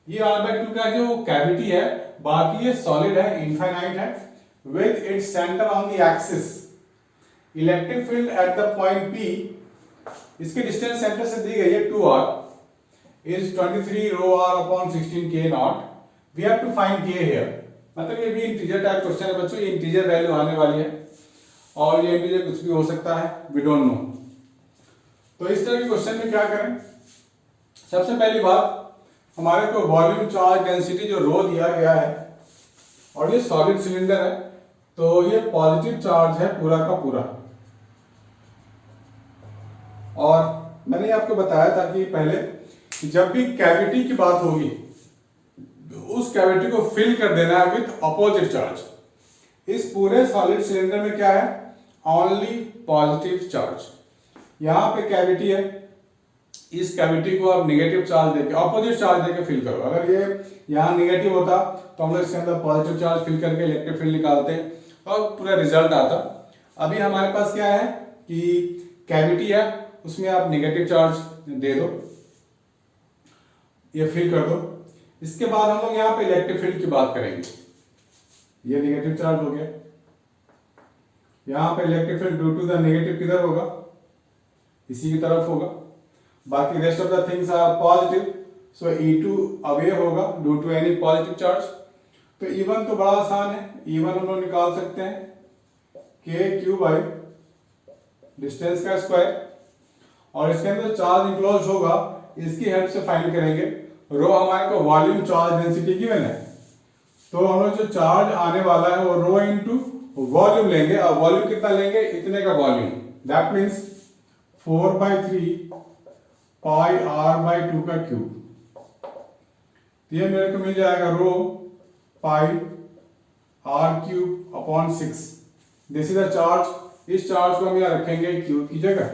ये r/2 का जो cavity है, बाकी ये solid है, infinite है, with its center on the axis. Electric field at the point P इसकी डिस्टेंस सेंटर से दी गई है 2r is 23 rho r upon 16 k naught. We have to find k here. मतलब ये भी इंटीजर टाइप क्वेश्चन है बच्चों, ये इंटीजर वैल्यू आने वाली है और ये इंटीजर कुछ भी हो सकता है, वी डोंट नो। तो इस तरह के क्वेश्चन में क्या करें, सबसे पहली बात हमारे को वॉल्यूम चार्ज डेंसिटी जो रो दिया गया है और ये सॉलिड सिलेंडर है तो ये पॉजिटिव चार्ज है पूरा का पूरा। और मैंने आपको बताया था कि पहले जब भी कैविटी की बात होगी उस कैविटी को फिल कर देना है विथ अपोजिट चार्ज। इस पूरे सॉलिड सिलेंडर में क्या है, ओनली पॉजिटिव चार्ज। यहां पे कैविटी है, इस कैविटी को आप नेगेटिव चार्ज देके अपोजिट चार्ज देके फिल करो। अगर ये यहाँ नेगेटिव होता तो हम लोग इसके अंदर पॉजिटिव चार्ज फिल करके इलेक्ट्रिक फील्ड निकालते और पूरा रिजल्ट आता। अभी हमारे पास क्या है कि कैविटी है, उसमें आप नेगेटिव चार्ज दे दो, ये फिल कर दो। इसके बाद हम लोग यहाँ पे इलेक्ट्रिक फील्ड की बात करेंगे। ये नेगेटिव चार्ज हो गया, यहाँ पे electric field due to the negative किधर होगा, इसी की तरफ होगा। बाकी rest of the things are positive, so E2 away होगा due to any positive charge. तो E1 तो बड़ा आसान है, E1 हम लोग निकाल सकते हैं KQ बाई डिस्टेंस का स्क्वायर, और इसके अंदर चार्ज इंक्लोज होगा, इसकी हेल्प से फाइंड करेंगे। रो हमारे को वॉल्यूम चार्ज डेंसिटी गिवन है, तो हम लोग जो चार्ज आने वाला है वो रो इनटू वॉल्यूम लेंगे। और वॉल्यूम कितना लेंगे, इतने का volume, that means 4/3 pi r by 2 का क्यूब। ये मेरे को मिल जाएगा रो पाई r cube upon 6। This is the charge. इस चार्ज को हम यहाँ रखेंगे क्यूब की जगह,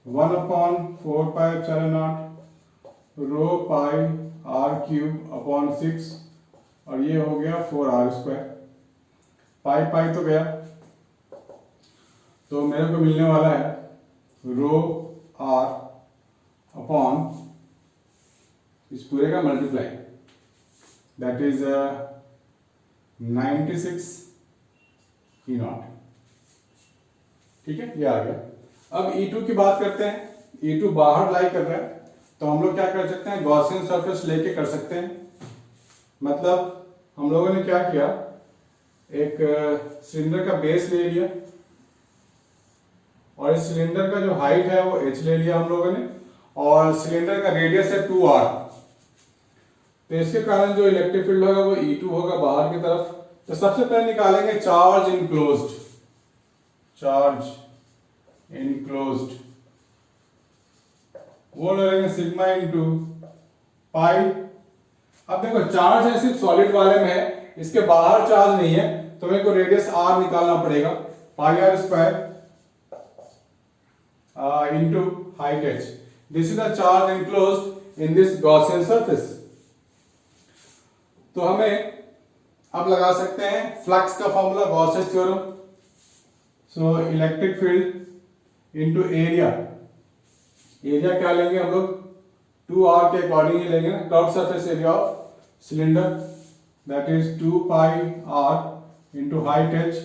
1/4 रो पाई r क्यूब अपॉन 6, और ये हो गया 4r स्क्वायर। पाई पाई तो गया, तो मेरे को मिलने वाला है रो r अपॉन इस पूरे का मल्टीप्लाई, दैट इज 96 E0। ठीक है, ये आ गया। अब E2 की बात करते हैं। E2 बाहर लाई कर रहा है, तो हम लोग क्या कर सकते हैं, गॉसियन सरफेस लेके कर सकते हैं। मतलब हम लोगों ने क्या किया, एक सिलेंडर का बेस ले लिया और इस सिलेंडर का जो हाइट है वो h ले लिया हम लोगों ने, और सिलेंडर का रेडियस है 2r। तो इसके कारण जो इलेक्ट्रिक फील्ड होगा वो E2 होगा बाहर की तरफ। तो सबसे पहले निकालेंगे चार्ज इनक्लोज्ड, चार्ज इनक्लोज्ड, वो लेंगे सिग्मा इनटू पाई। अब देखो चार्ज है सिर्फ सॉलिड वाले में है, इसके बाहर चार्ज नहीं है, तो मेरे को रेडियस r निकालना पड़ेगा, पाई r square into height h. This is the charge enclosed in this Gaussian surface. तो हमें अब लगा सकते हैं फ्लक्स का formula, Gauss's theorem. So electric field into area, area क्या लेंगे हम लोग, 2r के अकॉर्डिंग ही लेंगे ना, curve surface area of cylinder, that is 2 pi r into height h,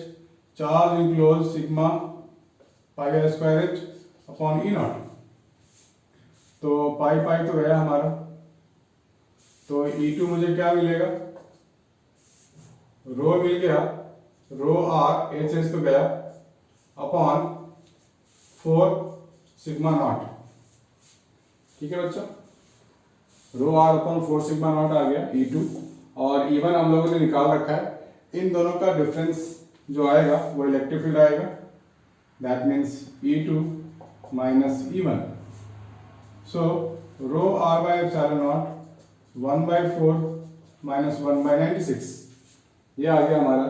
charge enclose sigma pi r square h upon E0। तो पाई पाई तो गया हमारा, तो E2 मुझे क्या मिलेगा, रो मिल गया, रो r एच एच तो गया अपॉन 4 सिग्मा नॉट। ठीक है बच्चों, रो r अपॉन 4 सिग्मा नॉट आ गया E2, और E1 हम लोगों ने निकाल रखा है। इन दोनों का डिफरेंस जो आएगा वो इलेक्ट्रिक फील्ड आएगा, that means E2 minus E1। So rho r by epsilon naught 1/4 minus 1/96, ये आ गया हमारा।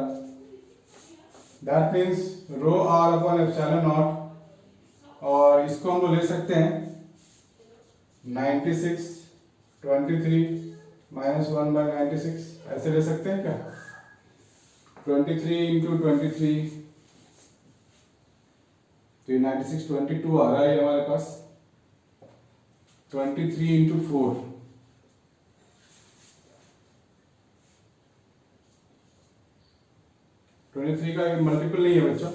That means rho r upon epsilon naught, और इसको हम लोग ले सकते हैं 96 23 माइनस 1/96, ऐसे ले सकते हैं क्या, 23 इंटू 23, तो 96 22 आ रहा है हमारे पास, 23 इंटू 4, का मल्टीपल नहीं है बच्चों,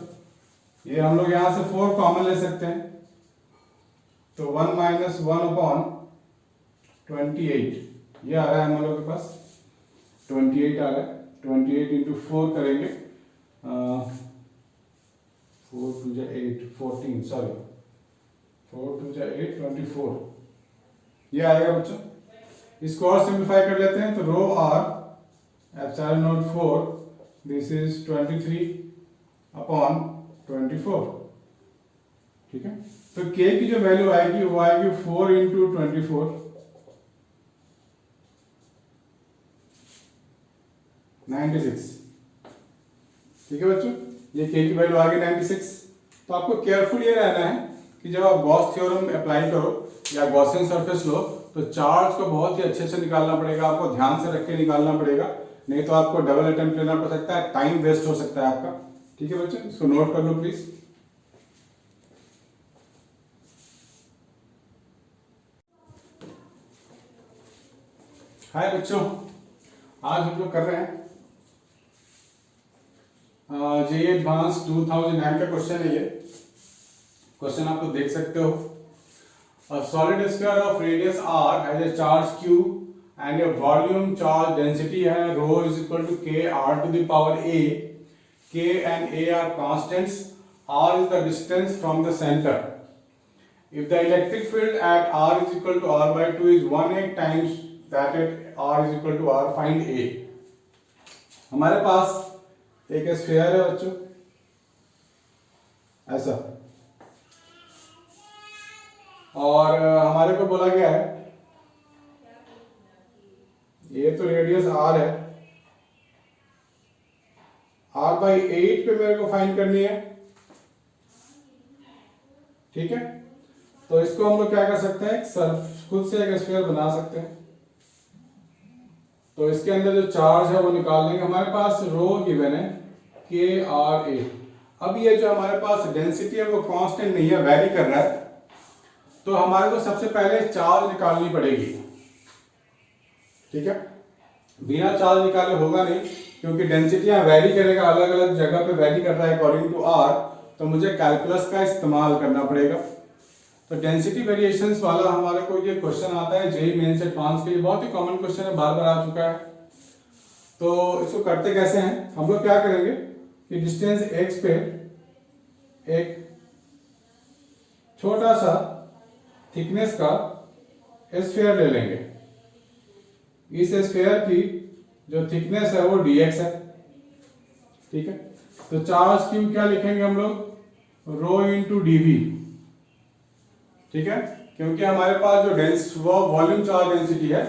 ये हम लोग यहाँ से 4 कॉमन ले सकते हैं, तो 1 माइनस 1/28 ये आ रहा है हम लोग के पास, 28 आ रहा है। 28 इंटू 4 करेंगे, 4 2 जा 8 14, सॉरी 4 2 जा 8 24 ये आएगा बच्चों। इसको और सिंप्लीफाई कर लेते हैं, तो rho R epsilon not 4 this is 23/24, ठीक है। तो के की जो वैल्यू आएगी वो आएगी 4 इंटू 24 96, ठीक है बच्चों। ये के की वैल्यू आ गई 96। तो आपको केयरफुल ये रहना है कि जब आप गॉस थ्योरम अप्लाई करो या गॉसियन सरफेस लो तो चार्ज को बहुत ही अच्छे से निकालना पड़ेगा, आपको ध्यान से रख के निकालना पड़ेगा, नहीं तो आपको डबल अटेम्प्ट लेना पड़ सकता है, टाइम वेस्ट हो सकता है आपका, ठीक है बच्चों। इसको नोट कर लो प्लीज। हाय बच्चों, आज हम लोग कर रहे हैं जेईई एडवांस 2009 का क्वेश्चन है। ये क्वेश्चन आप लोग देख सकते हो। A solid sphere of radius r has a charge q and a volume charge density है rho is equal to k r to the power a. K and a are constants. R is the distance from the center. If the electric field at r is equal to r by 2 is 1/8 times that at r is equal to r, find a. हमारे पास एक sphere है बच्चों ऐसा, और हमारे को बोला गया है ये तो रेडियस r है, r बाई 8 पे मेरे को फाइंड करनी है, ठीक है। तो इसको हम लोग क्या कर सकते हैं, खुद से एक स्फीयर बना सकते हैं। तो इसके अंदर जो चार्ज है वो निकाल लेंगे। हमारे पास रो गिवन है के आर ए। अब ये जो हमारे पास डेंसिटी है वो कांस्टेंट नहीं है, वैरी कर रहा है, तो हमारे को सबसे पहले चार्ज निकालनी पड़ेगी, ठीक है। बिना चार्ज निकाले होगा नहीं, क्योंकि डेंसिटियां वैरी करेगा, अलग अलग जगह पे वैरी कर रहा है अकॉर्डिंग टू आर, तो मुझे कैलकुलस का इस्तेमाल करना पड़ेगा। तो डेंसिटी वेरिएशंस वाला हमारे को ये क्वेश्चन आता है जेईई मेंस एडवांस के लिए, बहुत ही कॉमन क्वेश्चन है, बार बार आ चुका है। तो इसको करते कैसे हैं, हम लोग क्या करेंगे कि डिस्टेंस x पे एक छोटा सा थिकनेस का स्फीयर ले लेंगे। इस स्फीयर की जो थिकनेस है वो dx है, ठीक है। तो चार्ज क्यू क्या लिखेंगे हम लोग, रो इंटू dv, ठीक है, क्योंकि हमारे पास जो वॉल्यूम चार्ज डेंसिटी है,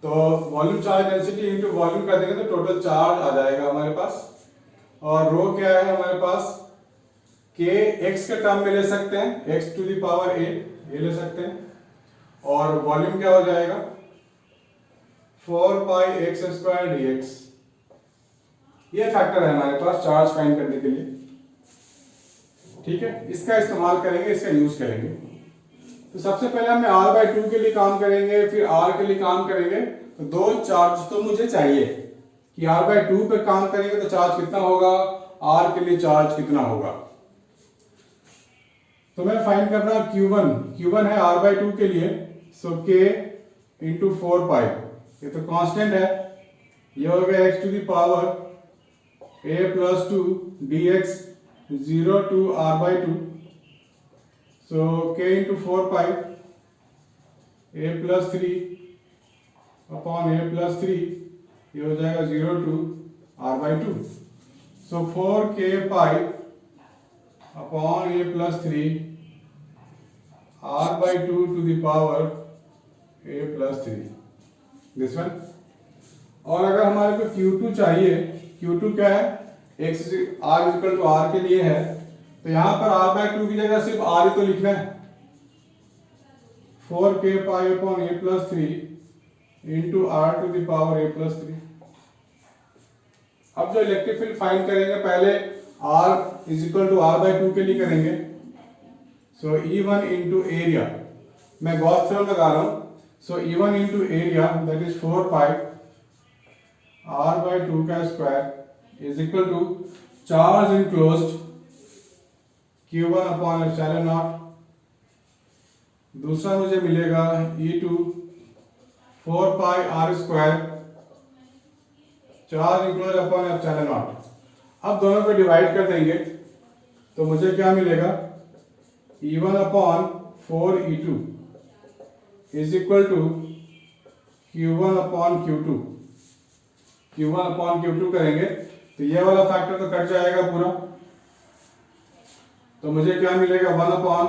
तो volume charge density into volume कर देंगे तो टोटल चार्ज आ जाएगा हमारे पास। और रो क्या है हमारे पास, के एक्स के टर्म में ले सकते हैं, x to the power a ये ले सकते हैं, और वॉल्यूम क्या हो जाएगा 4 पाई x स्क्वायर dx। ये फैक्टर है हमारे पास चार्ज फाइंड करने के लिए, ठीक है। इसका इस्तेमाल करेंगे, इसका यूज करेंगे। तो सबसे पहले हम r/2 के लिए काम करेंगे, फिर r के लिए काम करेंगे। तो दो चार्ज तो मुझे चाहिए कि r/2 पे काम करेंगे तो चार्ज कितना होगा, r के लिए चार्ज कितना होगा। तो मैं फाइंड कर रहा हूं Q1 है r/2 के लिए, सो k इंटू 4 पाई, ये तो कांस्टेंट है, ये हो गया x to the power a plus 2 dx 0 to r/2, so k into 4 pi a plus 3 upon a plus 3, ये हो जाएगा 0 to r/2, so 4k pi upon a plus 3 r/2 to the power a plus 3, this one। और अगर हमारे को Q2 चाहिए, Q2 क्या है, x r equal to r के लिए है, तो यहां पर r/2 की जगह सिर्फ r ही तो लिखना है, 4k pi upon a plus 3 into r to the power a plus 3। अब जो इलेक्ट्रिक फील्ड फाइंड करेंगे पहले r is equal to r/2 के लिए करेंगे, सो E1 into एरिया, मैं गॉस थ्योरम लगा रहा हूं, so E1 into area that is 4 pi r/2 का square is equal to charge enclosed Q1 upon epsilon naught दूसरा मुझे मिलेगा E2 4 pi R square charge enclose upon epsilon naught. अब दोनों को डिवाइड कर देंगे तो मुझे क्या मिलेगा, E1 upon 4E2 is equal to Q1 upon Q2। Q1 upon Q2 करेंगे तो ये वाला फैक्टर तो कट जाएगा पूरा, तो मुझे क्या मिलेगा 1 upon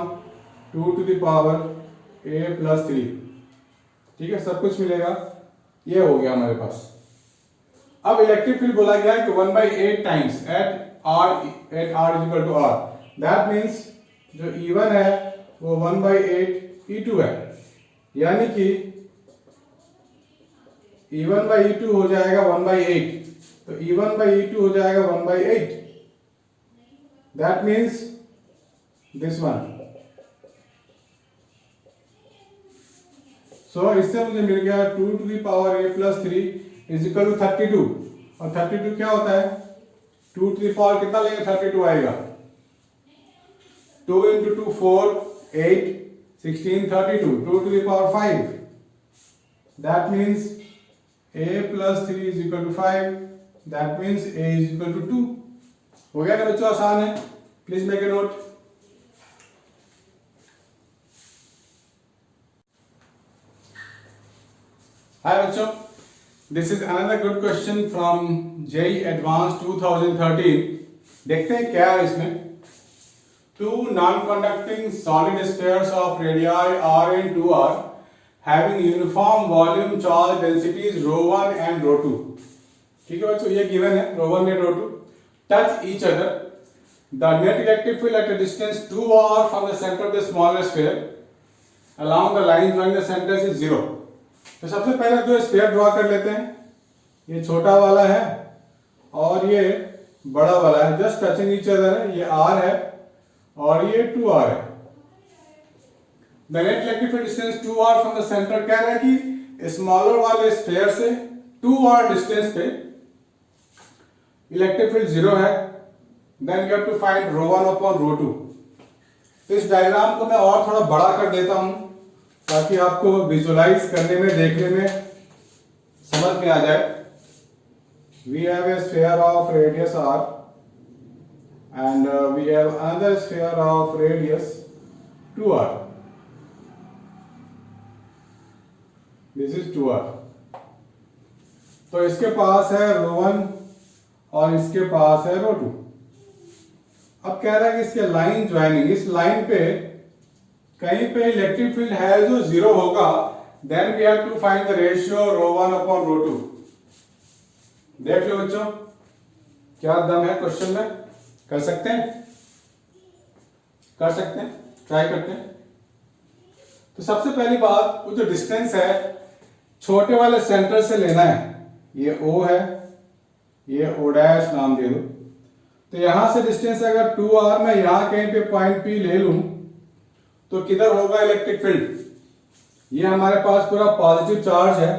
2 to the power a plus 3। ठीक है, सब कुछ मिलेगा, ये हो गया हमारे पास। अब इलेक्ट्रिक फील्ड बोला गया है कि 1/8 times eight r is equal to r, that means जो E1 है वो 1/8 E2 है, यानी कि E1/E2 हो जाएगा 1/8, तो E1/E2 हो जाएगा 1/8, that means this one. So इससे मुझे मिल गया 2 to the power a plus 3 is equal to 32, और 32 क्या होता है, 2 टू द पावर कितना लेंगे, 32 आएगा, 2 into 2 4 8 16 32, 2 to the power 5, that means a plus 3 is equal to 5, that means a is equal to 2। हो गया ना बच्चों, आसान है, please make a note. Hi बच्चों, this is another good question from JEE Advanced 2013। देखते हैं क्या है इसमें। Two non conducting solid spheres of radii r and 2r having uniform volume charge densities ρ1 and ρ2। ठीक है बच्चों, ये गिवन है, ρ1 and ρ2 touch each other, the net electric field at a distance 2r from the center of the smaller sphere along the line joining the centers is 0। तो सबसे पहले दो sphere draw कर लेते हैं, ये छोटा वाला है और ये बड़ा वाला है, जस्ट टचिंग ईच अदर है, ये r है और ये 2r है। The net electric field distance 2r from the centre, कह रहा है कि स्मॉलर वाले स्फीयर से 2r डिस्टेंस पे इलेक्ट्रिक फील्ड 0 है, then you have to find ρ1 upon ρ2। इस डायग्राम को मैं और थोड़ा बड़ा कर देता हूं ताकि आपको विजुलाइज करने में, देखने में समझ में आ जाए। We have a sphere of radius r and we have another sphere of radius 2r, this is 2r। तो इसके पास है ρ1 और इसके पास है ρ2। अब कह रहा है कि इसके लाइन ज्वाइनिंग, इस लाइन पे कहीं पे इलेक्ट्रिक फील्ड है जो 0 होगा, then we have to find the ratio ρ1 upon ρ2। देख लो बच्चों, क्या दम है क्वेश्चन में, कर सकते हैं, कर सकते हैं, ट्राई करते हैं। तो सबसे पहली बात, वो जो डिस्टेंस है छोटे वाले सेंटर से लेना है, ये O है, ये O डैश नाम दे दो। तो यहां से डिस्टेंस अगर 2r मैं यहां कहीं पे पॉइंट P ले लूं तो किधर होगा इलेक्ट्रिक फील्ड, ये हमारे पास पूरा पॉजिटिव चार्ज है,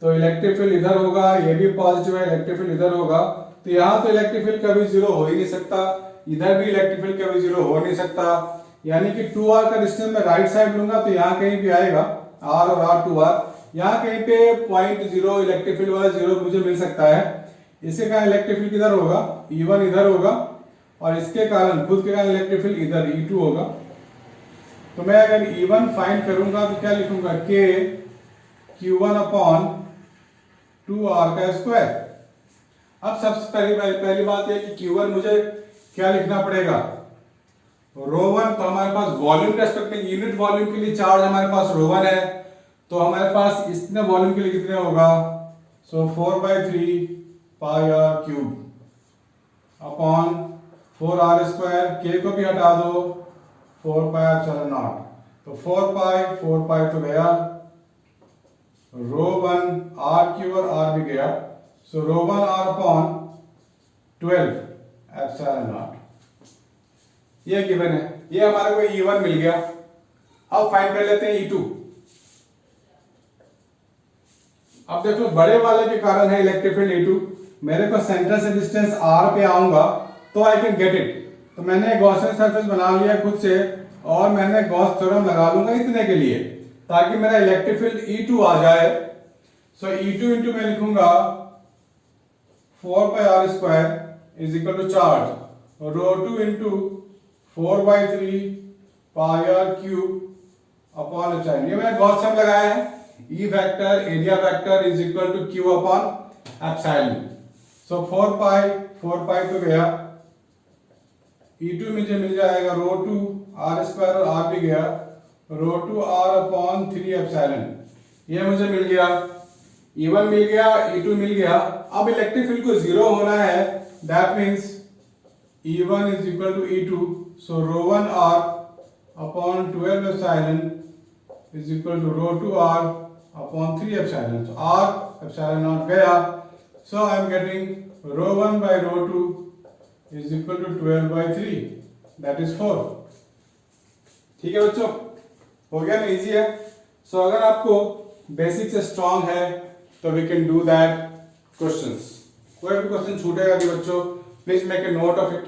तो इलेक्ट्रिक फील्ड इधर होगा, ये भी पॉजिटिव है, इलेक्ट्रिक फील्ड इधर होगा, तो यहाँ तो इलेक्ट्रिक फील्ड कभी 0 हो ही नहीं सकता, इधर भी इलेक्ट्रिक फील्ड कभी 0 हो नहीं सकता, यानी कि 2r का डिस्टेंस मैं राइट साइड लूंगा तो यहाँ कहीं भी आएगा r और r 2r, यहाँ कहीं पे पॉइंट 0 इलेक्ट्रिक फील्ड वाला 0 मुझे मिल सकता है। इसके कारण इलेक्ट्रिक फील्ड किधर होगा, E1 इधर होगा, और इसके कारण खुद के कारण इलेक्ट्रिक फील्ड इधर E2 होगा। तो मैं अगर E1 फाइंड करूंगा तो क्या लिखूंगा, K Q1 अपॉन 2r का स्क्वायर। अब सबसे पहली बात यह कि Q1 मुझे क्या लिखना पड़ेगा, ρ1, तो हमारे पास वॉल्यूम रेस्पेक्ट में यूनिट वॉल्यूम के लिए चार्ज हमारे पास ρ1 है, तो हमारे पास इतने वॉल्यूम के लिए कितने होगा, सो 4/3 पाई r cube upon 4r square, K को भी हटा दो, 4 पाई एप्सिलॉन नॉट, तो 4 पाई तो गया, ρ1 r क्यूब और r भी गया, सो ρ1 r अपॉन 12 एप्सिलॉन नॉट। ये गिवन है, ये हमारे को E1 मिल गया। अब फाइंड कर लेते हैं E2। अब देख लो, बड़े वाले के कारण है इलेक्ट्रिक फील्ड E2, मेरे को सेंटर से डिस्टेंस r पे आऊंगा तो आई कैन गेट इट। तो मैंने गॉसियन सरफेस बना लिया खुद से, और मैंने गॉस थ्योरम लगा लूंगा इतने के लिए ताकि मेरा इलेक्ट्रिक फील्ड E2 आ जाए। सो E2 इंटू मैं लिखूंगा 4 pi R square is equal to charge ρ2 into 4/3 pi R cube upon epsilon. ये मैंने गॉस थ्योरम लगाया है। E vector area vector is equal to Q upon epsilon. So 4 pi तो गया, E2 मुझे मिल जाएगा ρ2 आर स्क्वायर और आर भी गया ρ2 r अपॉन 3 एप्सिलॉन। ये मुझे मिल गया, E1 मिल गया, E2 मिल गया। अब इलेक्ट्रिक फील्ड को जीरो होना है, that means E1 is equal to E2, सो ρ1 r upon 12 epsilon is equal to ρ2 r upon 3 epsilon. So r epsilon not गया, so I am getting ρ1 by ρ2 is equal to 12/3, that is 4। ठीक है बच्चों, हो गया ना, इजी है। सो अगर आपको बेसिक से स्ट्रांग है तो we can do that questions. कोई भी क्वेश्चन छूटेगा नहीं बच्चों, please make a note of it.